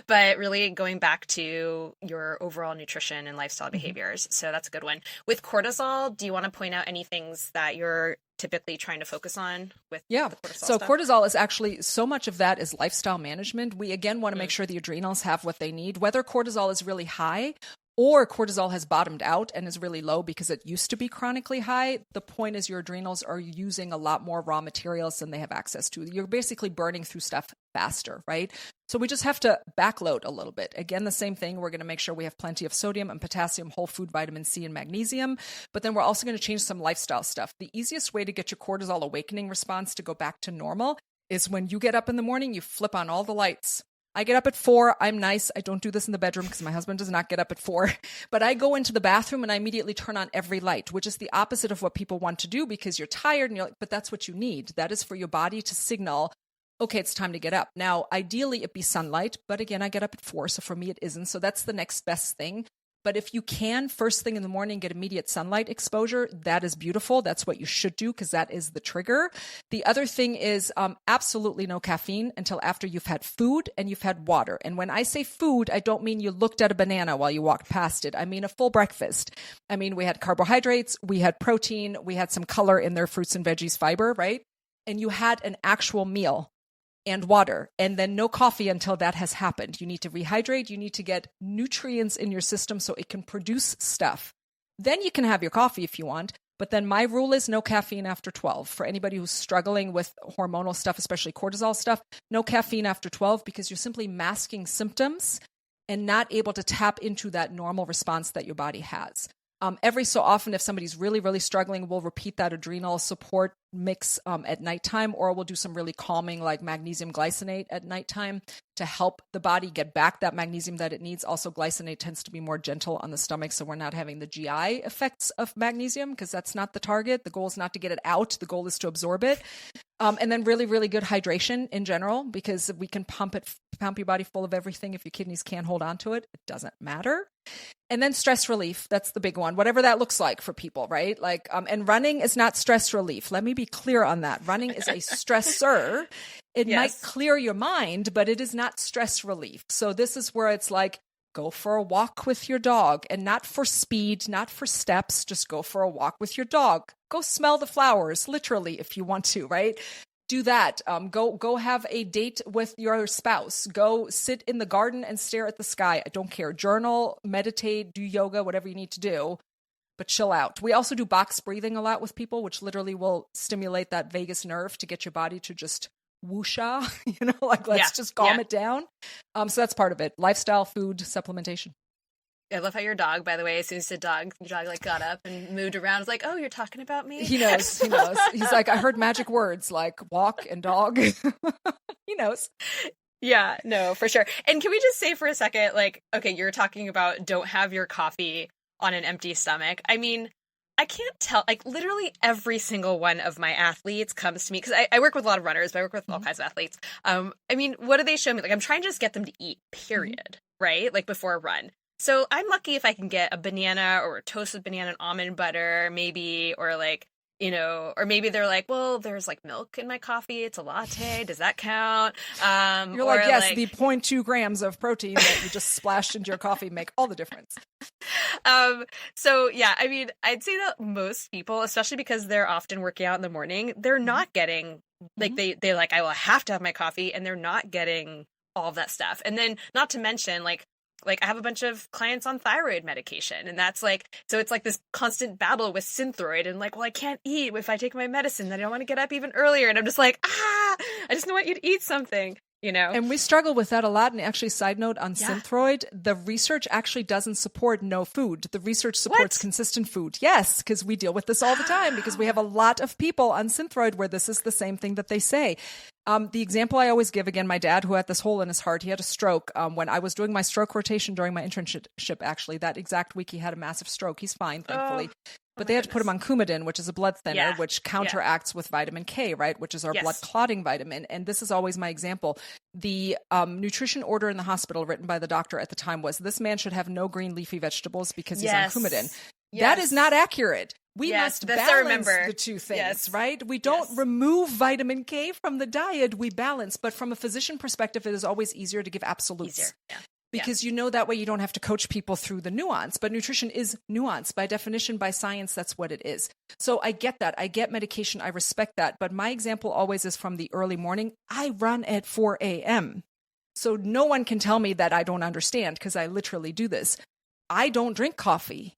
but really going back to your overall nutrition and lifestyle behaviors. So that's a good one. With cortisol, do you want to point out any things that you're typically trying to focus on with the cortisol So stuff? cortisol is actually, so much of that is lifestyle management. We again want to make sure the adrenals have what they need, whether cortisol is really high or cortisol has bottomed out and is really low because it used to be chronically high. The point is your adrenals are using a lot more raw materials than they have access to. You're basically burning through stuff faster, right? So we just have to backload a little bit. Again, the same thing. We're going to make sure we have plenty of sodium and potassium, whole food, vitamin C, and magnesium. But then we're also going to change some lifestyle stuff. The easiest way to get your cortisol awakening response to go back to normal is when you get up in the morning, you flip on all the lights. I get up at 4. I'm nice. I don't do this in the bedroom because my husband does not get up at 4. But I go into the bathroom and I immediately turn on every light, which is the opposite of what people want to do because you're tired and you're like, but that's what you need. That is for your body to signal, okay, it's time to get up. Now, ideally, it be sunlight. But again, I get up at 4. So for me, it isn't. So that's the next best thing. But if you can, first thing in the morning, get immediate sunlight exposure, that is beautiful. That's what you should do because that is the trigger. The other thing is absolutely no caffeine until after you've had food and you've had water. And when I say food, I don't mean you looked at a banana while you walked past it. I mean a full breakfast. I mean, we had carbohydrates, we had protein, we had some color in their fruits and veggies, fiber, right? And you had an actual meal and water, and then no coffee until that has happened. You need to rehydrate. You need to get nutrients in your system so it can produce stuff. Then you can have your coffee if you want. But then my rule is no caffeine after 12. For anybody who's struggling with hormonal stuff, especially cortisol stuff, no caffeine after 12 because you're simply masking symptoms and not able to tap into that normal response that your body has. Every so often, if somebody's really, really struggling, we'll repeat that adrenal support mix at nighttime, or we'll do some really calming like magnesium glycinate at nighttime to help the body get back that magnesium that it needs. Also, glycinate tends to be more gentle on the stomach, so we're not having the GI effects of magnesium because that's not the target. The goal is not to get it out. The goal is to absorb it. And then really, really good hydration in general, because we can pump your body full of everything. If your kidneys can't hold on to it, it doesn't matter. And then stress relief. That's the big one, whatever that looks like for people, right? Like, and running is not stress relief. Let me be clear on that. Running is a stressor. It might clear your mind, but it is not stress relief. So this is where it's like, go for a walk with your dog, and not for speed, not for steps. Just go for a walk with your dog. Go smell the flowers, literally, if you want to, right? do that. Go have a date with your spouse. Go sit in the garden and stare at the sky. I don't care. Journal, meditate, do yoga, whatever you need to do, but chill out. We also do box breathing a lot with people, which literally will stimulate that vagus nerve to get your body to just woosha, let's just calm it down. So that's part of it. Lifestyle, food, supplementation. I love how your dog, by the way, as soon as the dog like got up and moved around, was like, "Oh, you're talking about me?" He knows. He's like, I heard magic words like walk and dog. He knows. Yeah, no, for sure. And can we just say for a second, like, okay, you're talking about don't have your coffee on an empty stomach. I mean, I can't tell, like, literally every single one of my athletes comes to me, because I work with a lot of runners, but I work with all kinds of athletes. I mean, what do they show me? Like, I'm trying to just get them to eat, period, right? Like, before a run. So I'm lucky if I can get a banana or a toasted banana and almond butter, maybe, or like, or maybe they're like, well, there's like milk in my coffee. It's a latte. Does that count? You're like, yes, the 0.2 grams of protein that you just splashed into your coffee make all the difference. So yeah, I mean, I'd say that most people, especially because they're often working out in the morning, they're not getting like, they're like, I will have to have my coffee, and they're not getting all of that stuff. And then not to mention like I have a bunch of clients on thyroid medication, and that's like, so it's like this constant battle with Synthroid, and like, well, I can't eat if I take my medicine, then I don't want to get up even earlier. And I'm just like, I just want you to eat something, And we struggle with that a lot. And actually, side note on Synthroid, the research actually doesn't support no food. The research supports consistent food. Yes, because we deal with this all the time, because we have a lot of people on Synthroid where this is the same thing that they say. The example I always give, again, my dad, who had this hole in his heart, he had a stroke. When I was doing my stroke rotation during my internship, actually, that exact week he had a massive stroke. He's fine, thankfully. But they had to put him on Coumadin, which is a blood thinner, which counteracts with vitamin K, right? Which is our blood clotting vitamin. And this is always my example. The nutrition order in the hospital written by the doctor at the time was, this man should have no green leafy vegetables because he's on Coumadin. That is not accurate. We must balance the two things, right? We don't remove vitamin K from the diet, we balance. But from a physician perspective, it is always easier to give absolutes. Because that way you don't have to coach people through the nuance. But nutrition is nuance. By definition, by science, that's what it is. So I get that. I get medication. I respect that. But my example always is from the early morning. I run at 4 a.m. So no one can tell me that I don't understand, because I literally do this. I don't drink coffee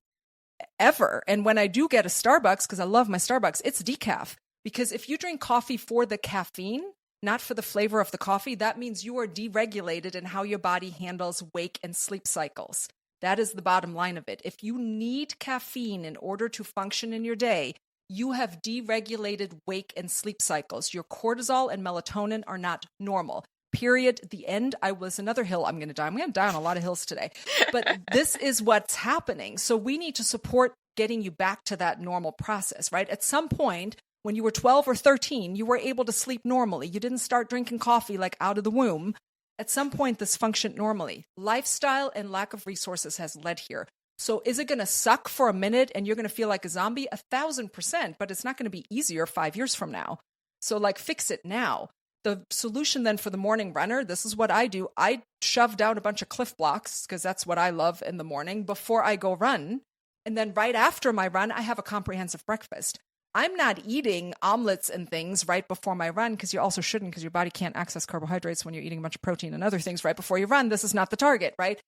ever. And when I do get a Starbucks, because I love my Starbucks, it's decaf. Because if you drink coffee for the caffeine, not for the flavor of the coffee, that means you are deregulated in how your body handles wake and sleep cycles. That is the bottom line of it. If you need caffeine in order to function in your day, you have deregulated wake and sleep cycles. Your cortisol and melatonin are not normal. Period. The end. I was another hill. I'm going to die. I'm going to die on a lot of hills today. But this is what's happening. So we need to support getting you back to that normal process, right? At some point, when you were 12 or 13, you were able to sleep normally. You didn't start drinking coffee like out of the womb. At some point, this functioned normally. Lifestyle and lack of resources has led here. So is it going to suck for a minute and you're going to feel like a zombie? 1,000%, but it's not going to be easier 5 years from now. So fix it now. The solution then for the morning runner, this is what I do. I shove down a bunch of Cliff Blocks, because that's what I love in the morning, before I go run. And then right after my run, I have a comprehensive breakfast. I'm not eating omelets and things right before my run, because you also shouldn't, because your body can't access carbohydrates when you're eating a bunch of protein and other things right before you run. This is not the target, right?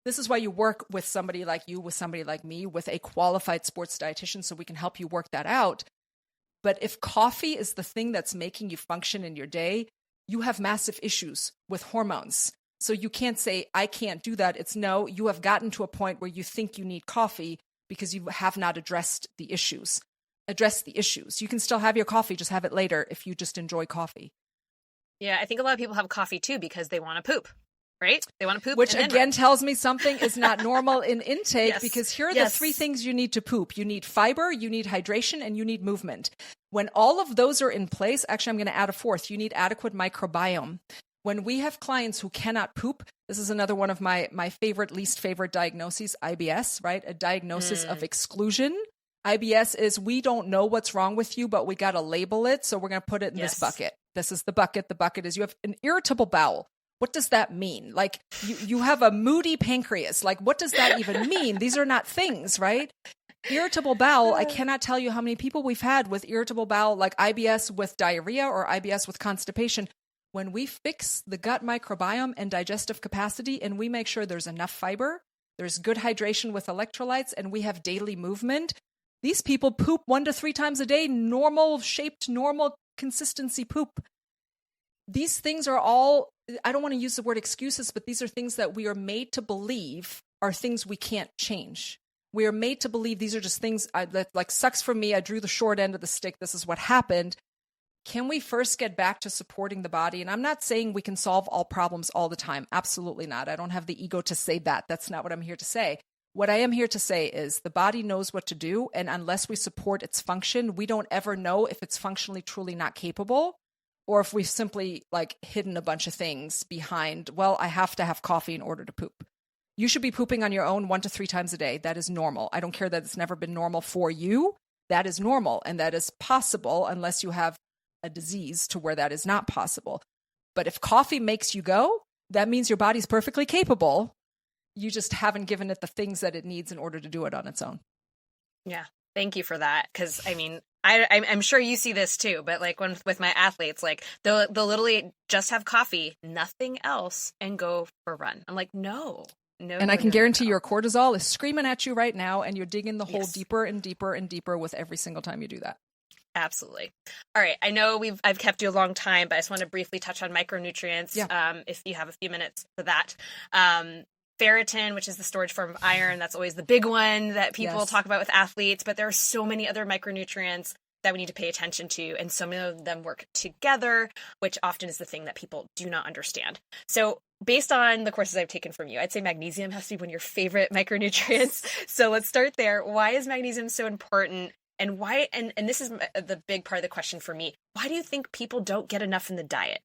This is why you work with somebody like you, with somebody like me, with a qualified sports dietitian, so we can help you work that out. But if coffee is the thing that's making you function in your day, you have massive issues with hormones. So you can't say, I can't do that. It's no, you have gotten to a point where you think you need coffee because you have not addressed the issues. Address the issues. You can still have your coffee, just have it later if you just enjoy coffee. Yeah, I think a lot of people have coffee too because they want to poop, right? They want to poop. Which again tells me something is not normal in intake, because here are the three things you need to poop. You need fiber, you need hydration, and you need movement. When all of those are in place, actually I'm going to add a fourth. You need adequate microbiome. When we have clients who cannot poop, this is another one of my least favorite diagnoses, IBS, right? A diagnosis of exclusion. IBS is, we don't know what's wrong with you, but we got to label it. So we're going to put it in this bucket. This is the bucket. The bucket is you have an irritable bowel. What does that mean? Like you have a moody pancreas. Like, what does that even mean? These are not things, right? Irritable bowel, I cannot tell you how many people we've had with irritable bowel, like IBS with diarrhea or IBS with constipation. When we fix the gut microbiome and digestive capacity, and we make sure there's enough fiber, there's good hydration with electrolytes, and we have daily movement, these people poop 1 to 3 times a day, normal shaped, normal consistency poop. These things are all, I don't want to use the word excuses, but these are things that we are made to believe are things we can't change. We are made to believe these are just things that like sucks for me. I drew the short end of the stick. This is what happened. Can we first get back to supporting the body? And I'm not saying we can solve all problems all the time. Absolutely not. I don't have the ego to say that. That's not what I'm here to say. What I am here to say is the body knows what to do. And unless we support its function, we don't ever know if it's functionally truly not capable, or if we've simply like hidden a bunch of things behind, well, I have to have coffee in order to poop. You should be pooping on your own 1 to 3 times a day. That is normal. I don't care that it's never been normal for you. That is normal. And that is possible unless you have a disease to where that is not possible. But if coffee makes you go, that means your body's perfectly capable. You just haven't given it the things that it needs in order to do it on its own. Yeah. Thank you for that. Because I mean, I'm sure you see this too, but like with my athletes, like they'll literally just have coffee, nothing else, and go for a run. I'm like, no. And I can guarantee your cortisol is screaming at you right now, and you're digging the hole deeper and deeper and deeper with every single time you do that. Absolutely. All right. I know I've kept you a long time, but I just want to briefly touch on micronutrients. Yeah. If you have a few minutes for that. Ferritin, which is the storage form of iron, that's always the big one that people talk about with athletes, but there are so many other micronutrients that we need to pay attention to, and so many of them work together, which often is the thing that people do not understand. So based on the courses I've taken from you, I'd say magnesium has to be one of your favorite micronutrients. So let's start there. Why is magnesium so important? And why, and this is the big part of the question for me, why do you think people don't get enough in the diet?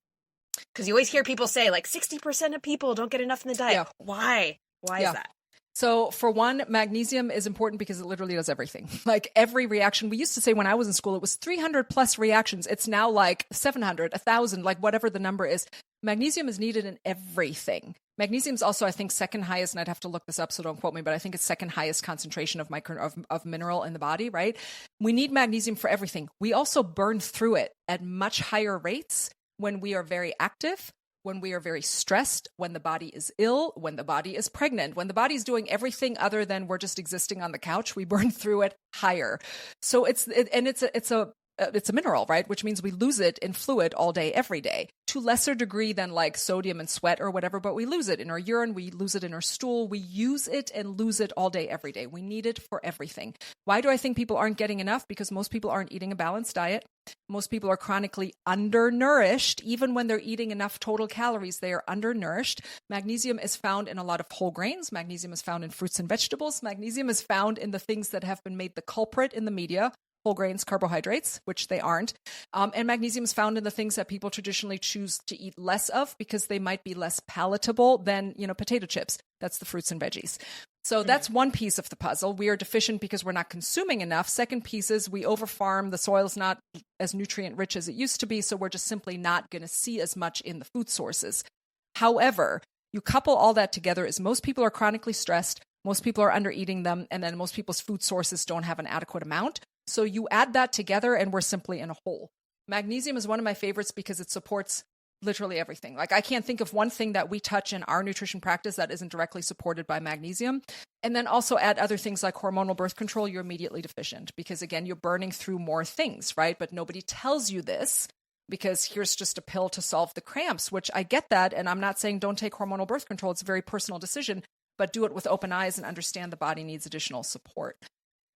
Because you always hear people say like 60% of people don't get enough in the diet. Yeah. Why? Why is that? So for one, magnesium is important because it literally does everything. Like every reaction, we used to say when I was in school, it was 300 plus reactions. It's now like 700, 1,000, like whatever the number is. Magnesium is needed in everything. Magnesium is also, I think, second highest, and I'd have to look this up, so don't quote me, but I think it's second highest concentration of mineral in the body, right? We need magnesium for everything. We also burn through it at much higher rates when we are very active, when we are very stressed, when the body is ill, when the body is pregnant, when the body is doing everything other than we're just existing on the couch, we burn through it higher. So it's a mineral, right? Which means we lose it in fluid all day, every day, to lesser degree than like sodium and sweat or whatever, but we lose it in our urine, we lose it in our stool, we use it and lose it all day, every day. We need it for everything. Why do I think people aren't getting enough? Because most people aren't eating a balanced diet. Most people are chronically undernourished. Even when they're eating enough total calories, they are undernourished. Magnesium is found in a lot of whole grains. Magnesium is found in fruits and vegetables. Magnesium is found in the things that have been made the culprit in the media, whole grains, carbohydrates, which they aren't. And magnesium is found in the things that people traditionally choose to eat less of because they might be less palatable than, potato chips. That's the fruits and veggies. So that's one piece of the puzzle. We are deficient because we're not consuming enough. Second piece is we overfarm. The soil's not as nutrient rich as it used to be. So we're just simply not going to see as much in the food sources. However, you couple all that together is most people are chronically stressed. Most people are under eating them. And then most people's food sources don't have an adequate amount. So you add that together and we're simply in a hole. Magnesium is one of my favorites because it supports literally everything. Like I can't think of one thing that we touch in our nutrition practice that isn't directly supported by magnesium. And then also add other things like hormonal birth control, you're immediately deficient because again, you're burning through more things, right? But nobody tells you this because here's just a pill to solve the cramps, which I get that. And I'm not saying don't take hormonal birth control. It's a very personal decision, but do it with open eyes and understand the body needs additional support.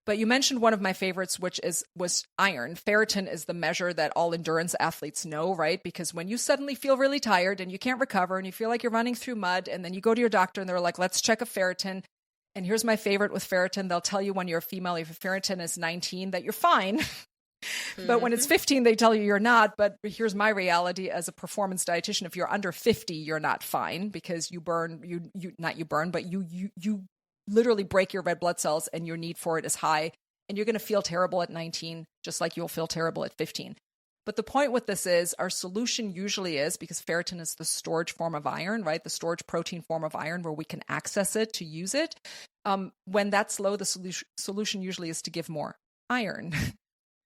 But you mentioned one of my favorites, which was iron. Ferritin is the measure that all endurance athletes know, right? Because when you suddenly feel really tired and you can't recover and you feel like you're running through mud and then you go to your doctor and they're like, let's check a ferritin. And here's my favorite with ferritin. They'll tell you when you're a female, if a ferritin is 19, that you're fine. But when it's 15, they tell you you're not. But here's my reality as a performance dietitian. If you're under 50, you're not fine because you literally break your red blood cells and your need for it is high and you're going to feel terrible at 19, just like you'll feel terrible at 15. But the point with this is our solution usually is, because ferritin is the storage form of iron, right? The storage protein form of iron where we can access it to use it. When that's low, the solution usually is to give more iron.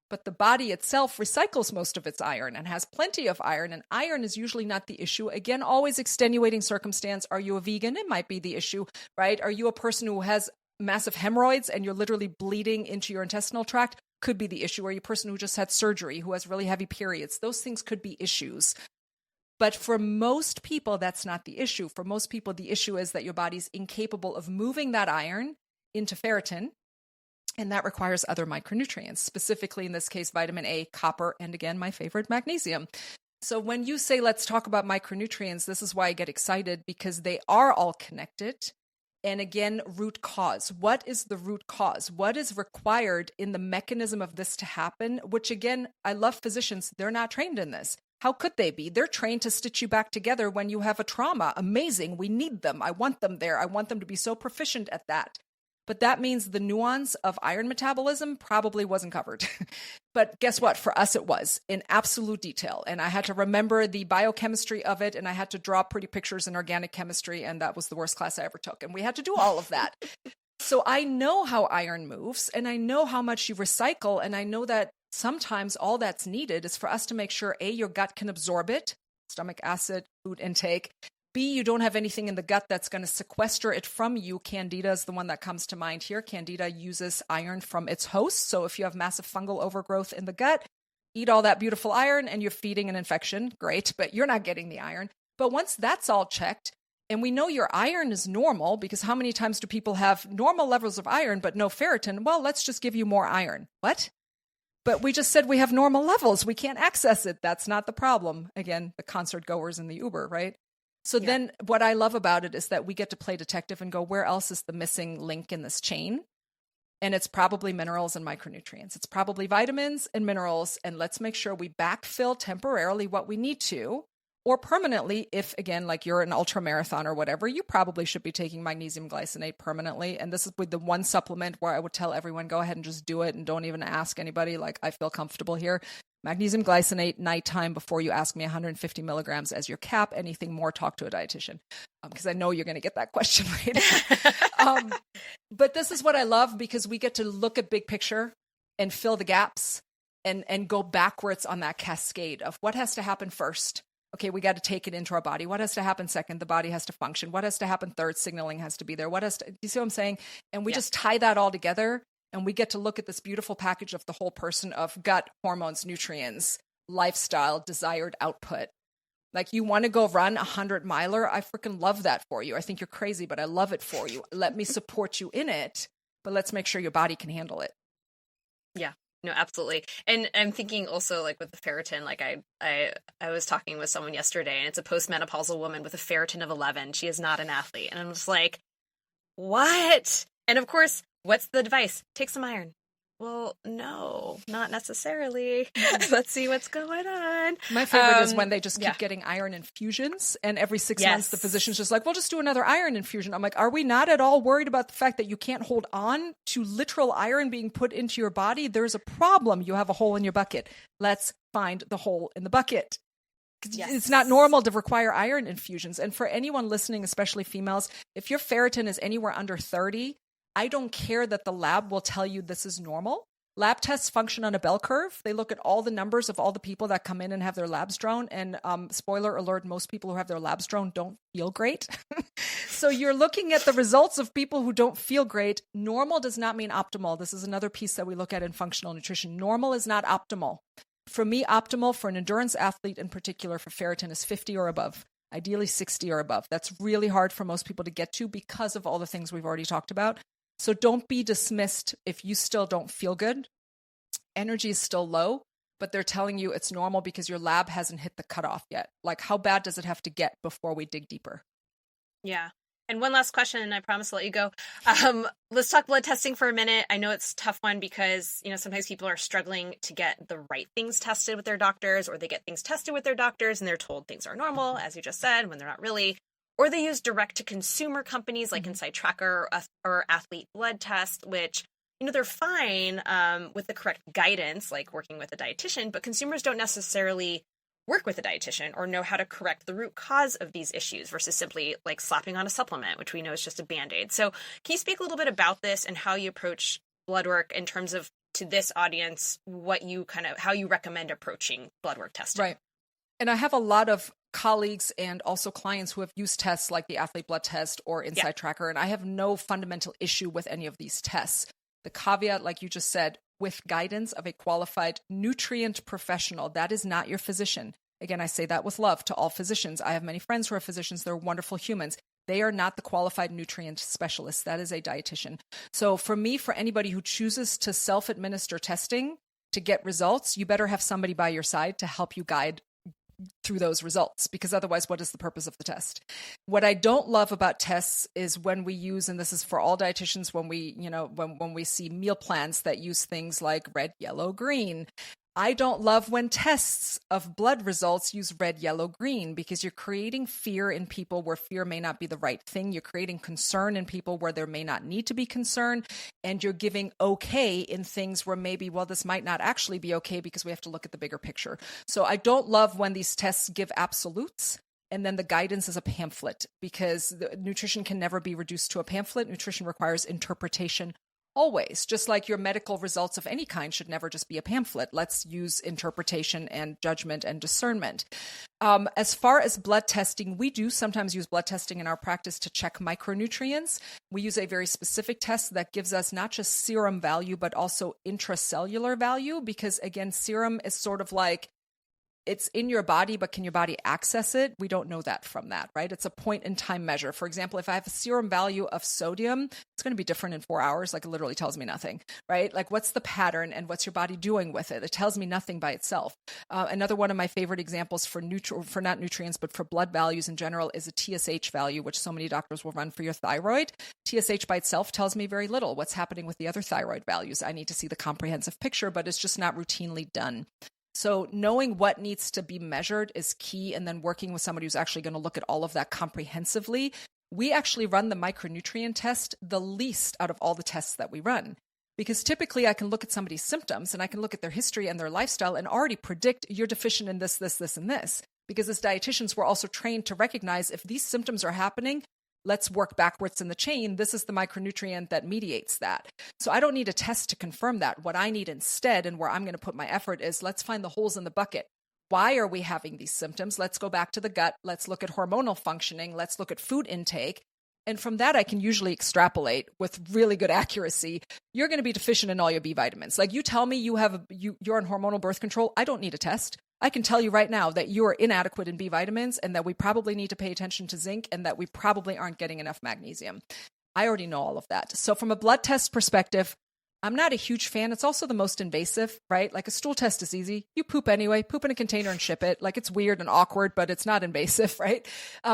But the body itself recycles most of its iron and has plenty of iron, and iron is usually not the issue. Again, always extenuating circumstance. Are you a vegan? It might be the issue, right? Are you a person who has massive hemorrhoids and you're literally bleeding into your intestinal tract? Could be the issue. Are you a person who just had surgery, who has really heavy periods? Those things could be issues. But for most people, that's not the issue. For most people, the issue is that your body's incapable of moving that iron into ferritin. And that requires other micronutrients, specifically in this case, vitamin A, copper, and again, my favorite, magnesium. So when you say, let's talk about micronutrients, this is why I get excited, because they are all connected. And again, root cause. What is the root cause? What is required in the mechanism of this to happen? Which again, I love physicians. They're not trained in this. How could they be? They're trained to stitch you back together when you have a trauma. Amazing. We need them. I want them there. I want them to be so proficient at that. But that means the nuance of iron metabolism probably wasn't covered. But guess what? For us, it was in absolute detail. And I had to remember the biochemistry of it. And I had to draw pretty pictures in organic chemistry. And that was the worst class I ever took. And we had to do all of that. So I know how iron moves, and I know how much you recycle. And I know that sometimes all that's needed is for us to make sure, A, your gut can absorb it, stomach acid, food intake. B, you don't have anything in the gut that's going to sequester it from you. Candida is the one that comes to mind here. Candida uses iron from its host. So if you have massive fungal overgrowth in the gut, eat all that beautiful iron and you're feeding an infection. Great, but you're not getting the iron. But once that's all checked, and we know your iron is normal, because how many times do people have normal levels of iron but no ferritin? Well, let's just give you more iron. What? But we just said we have normal levels. We can't access it. That's not the problem. Again, the concert goers in the Uber, right? So then what I love about it is that we get to play detective and go, where else is the missing link in this chain? And it's probably minerals and micronutrients. It's probably vitamins and minerals. And let's make sure we backfill temporarily what we need to, or permanently, if again, like you're an ultra marathon or whatever, you probably should be taking magnesium glycinate permanently. And this is with the one supplement where I would tell everyone, go ahead and just do it and don't even ask anybody. Like, I feel comfortable here. Magnesium glycinate nighttime before you ask me 150 milligrams as your cap. Anything more, talk to a dietitian, because I know you're going to get that question later. But this is what I love, because we get to look at big picture and fill the gaps and go backwards on that cascade of what has to happen first. Okay, we got to take it into our body. What has to happen second? The body has to function. What has to happen third? Signaling has to be there. Do you see what I'm saying? And we just tie that all together. And we get to look at this beautiful package of the whole person of gut, hormones, nutrients, lifestyle, desired output. Like, you want to go run 100-miler? I freaking love that for you. I think you're crazy, but I love it for you. Let me support you in it, but let's make sure your body can handle it. Yeah, no, absolutely. And I'm thinking also, like, with the ferritin, like I was talking with someone yesterday, and it's a postmenopausal woman with a ferritin of 11. She is not an athlete. And I'm just like, what? And of course, what's the advice? Take some iron. Well, no, not necessarily. Let's see what's going on. My favorite is when they just keep getting iron infusions, and every 6 months the physician's just like, well, just do another iron infusion. I'm like, are we not at all worried about the fact that you can't hold on to literal iron being put into your body? There's a problem. You have a hole in your bucket. Let's find the hole in the bucket. Yes. It's not normal to require iron infusions. And for anyone listening, especially females, if your ferritin is anywhere under 30, I don't care that the lab will tell you this is normal. Lab tests function on a bell curve. They look at all the numbers of all the people that come in and have their labs drawn. And spoiler alert, most people who have their labs drawn don't feel great. So you're looking at the results of people who don't feel great. Normal does not mean optimal. This is another piece that we look at in functional nutrition. Normal is not optimal. For me, optimal for an endurance athlete in particular for ferritin is 50 or above. Ideally 60 or above. That's really hard for most people to get to because of all the things we've already talked about. So don't be dismissed if you still don't feel good. Energy is still low, but they're telling you it's normal because your lab hasn't hit the cutoff yet. Like, how bad does it have to get before we dig deeper? Yeah. And one last question, and I promise to let you go. Let's talk blood testing for a minute. I know it's a tough one because, sometimes people are struggling to get the right things tested with their doctors, or they get things tested with their doctors and they're told things are normal, as you just said, when they're not really. Or they use direct-to-consumer companies like Inside Tracker or Athlete Blood Test, which they're fine with the correct guidance, like working with a dietitian, but consumers don't necessarily work with a dietitian or know how to correct the root cause of these issues versus simply like slapping on a supplement, which we know is just a Band-Aid. So can you speak a little bit about this and how you approach blood work in terms of, to this audience, how you recommend approaching blood work testing? Right. And I have a lot of colleagues and also clients who have used tests like the Athlete Blood Test or Insight Tracker, and I have no fundamental issue with any of these tests. The caveat, like you just said, with guidance of a qualified nutrient professional. That is not your physician. Again, I say that with love to all physicians. I have many friends who are physicians. They're wonderful humans. They are not the qualified nutrient specialist. That is a dietitian. So for me, for anybody who chooses to self-administer testing to get results, you better have somebody by your side to help you guide through those results, because otherwise, what is the purpose of the test? What I don't love about tests is when we use, and this is for all dietitians, when we see meal plans that use things like red, yellow, green. I don't love when tests of blood results use red, yellow, green, because you're creating fear in people where fear may not be the right thing. You're creating concern in people where there may not need to be concern. And you're giving okay in things where maybe, well, this might not actually be okay because we have to look at the bigger picture. So I don't love when these tests give absolutes and then the guidance is a pamphlet, because nutrition can never be reduced to a pamphlet. Nutrition requires interpretation. Always, just like your medical results of any kind should never just be a pamphlet. Let's use interpretation and judgment and discernment. As far as blood testing, we do sometimes use blood testing in our practice to check micronutrients. We use a very specific test that gives us not just serum value, but also intracellular value, because again, serum is sort of like, it's in your body, but can your body access it? We don't know that from that, right? It's a point in time measure. For example, if I have a serum value of sodium, it's going to be different in 4 hours. Like, it literally tells me nothing, right? Like, what's the pattern and what's your body doing with it? It tells me nothing by itself. Another one of my favorite examples for not nutrients, but for blood values in general is a TSH value, which so many doctors will run for your thyroid. TSH by itself tells me very little. What's happening with the other thyroid values? I need to see the comprehensive picture, but it's just not routinely done. So knowing what needs to be measured is key, and then working with somebody who's actually going to look at all of that comprehensively. We actually run the micronutrient test the least out of all the tests that we run, because typically I can look at somebody's symptoms and I can look at their history and their lifestyle and already predict you're deficient in this, this, this, and this. Because as dietitians, we're also trained to recognize if these symptoms are happening, let's work backwards in the chain. This is the micronutrient that mediates that. So I don't need a test to confirm that. What I need instead, and where I'm going to put my effort, is let's find the holes in the bucket. Why are we having these symptoms? Let's go back to the gut. Let's look at hormonal functioning. Let's look at food intake. And from that, I can usually extrapolate with really good accuracy. You're going to be deficient in all your B vitamins. Like, you tell me you're on hormonal birth control. I don't need a test. I can tell you right now that you are inadequate in B vitamins and that we probably need to pay attention to zinc and that we probably aren't getting enough magnesium. I already know all of that. So from a blood test perspective, I'm not a huge fan. It's also the most invasive, right? Like, a stool test is easy. You poop anyway, poop in a container and ship it. Like, it's weird and awkward, but it's not invasive, right?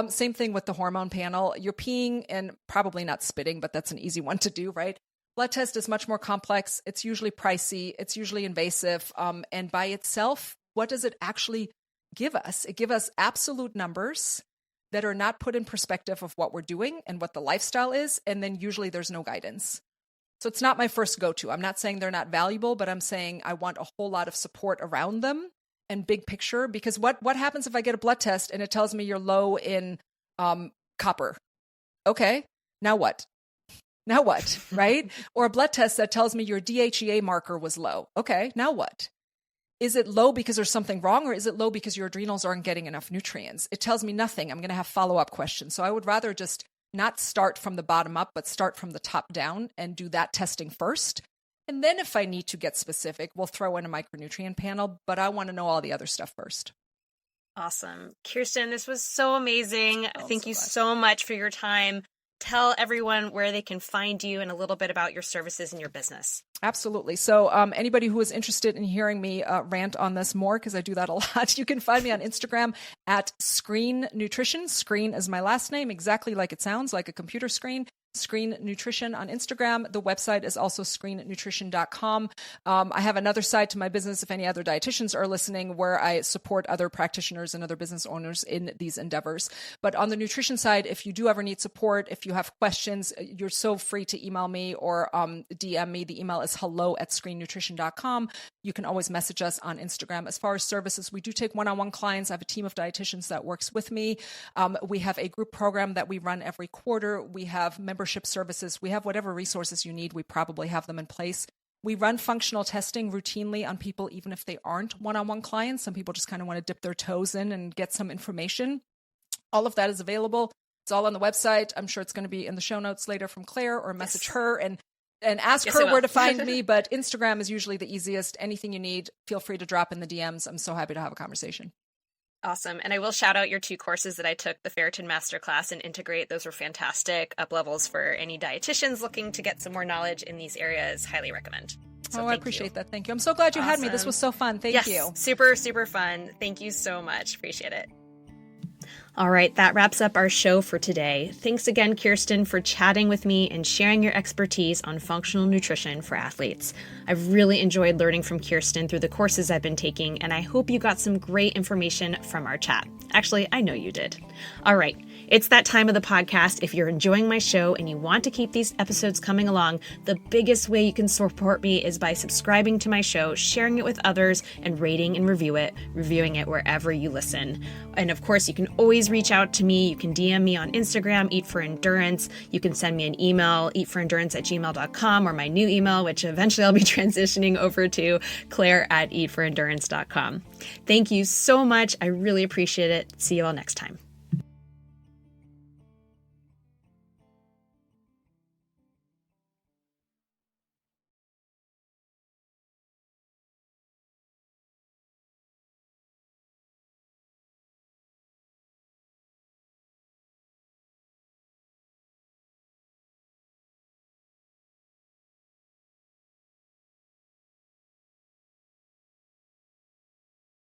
Same thing with the hormone panel. You're peeing and probably not spitting, but that's an easy one to do, right? Blood test is much more complex. It's usually pricey. It's usually invasive. And by itself, what does it actually give us? It gives us absolute numbers that are not put in perspective of what we're doing and what the lifestyle is. And then usually there's no guidance. So it's not my first go-to. I'm not saying they're not valuable, but I'm saying I want a whole lot of support around them and big picture. Because what happens if I get a blood test and it tells me you're low in copper? Okay, now what? Now what, right? Or a blood test that tells me your DHEA marker was low. Okay, now what? Is it low because there's something wrong, or is it low because your adrenals aren't getting enough nutrients? It tells me nothing. I'm going to have follow-up questions. So I would rather just not start from the bottom up, but start from the top down and do that testing first. And then if I need to get specific, we'll throw in a micronutrient panel, but I want to know all the other stuff first. Awesome. Kirsten, this was so amazing. Thank you so much for your time. Tell everyone where they can find you and a little bit about your services and your business. Absolutely. So anybody who is interested in hearing me rant on this more, because I do that a lot, you can find me on Instagram at Screen Nutrition. Screen is my last name, exactly like it sounds, like a computer screen. Screen Nutrition on Instagram. The website is also screennutrition.com. I have another side to my business, if any other dietitians are listening, where I support other practitioners and other business owners in these endeavors. But on the nutrition side, if you do ever need support, if you have questions, you're so free to email me or DM me. The email is hello@screennutrition.com. You can always message us on Instagram. As far as services, we do take one-on-one clients. I have a team of dietitians that works with me. We have a group program that we run every quarter. We have membership services. We have whatever resources you need. We probably have them in place. We run functional testing routinely on people, even if they aren't one-on-one clients. Some people just kind of want to dip their toes in and get some information. All of that is available. It's all on the website. I'm sure it's going to be in the show notes later from Claire, or message her and ask her where to find me. But Instagram is usually the easiest. Anything you need, feel free to drop in the DMs. I'm so happy to have a conversation. Awesome. And I will shout out your 2 courses that I took, the Ferritin Masterclass and Integrate. Those were fantastic up levels for any dietitians looking to get some more knowledge in these areas. Highly recommend. So I appreciate that. Thank you. I'm so glad you had me. This was so fun. Thank you. Super, super fun. Thank you so much. Appreciate it. All right, that wraps up our show for today. Thanks again, Kirsten, for chatting with me and sharing your expertise on functional nutrition for athletes. I've really enjoyed learning from Kirsten through the courses I've been taking, and I hope you got some great information from our chat. Actually, I know you did. All right, it's that time of the podcast. If you're enjoying my show and you want to keep these episodes coming along, the biggest way you can support me is by subscribing to my show, sharing it with others, and rating and reviewing it wherever you listen. And of course, you can always reach out to me. You can DM me on Instagram, Eat for Endurance. You can send me an email, eatforendurance@gmail.com, or my new email, which eventually I'll be transitioning over to, Claire@eatforendurance.com. Thank you so much. I really appreciate it. See you all next time.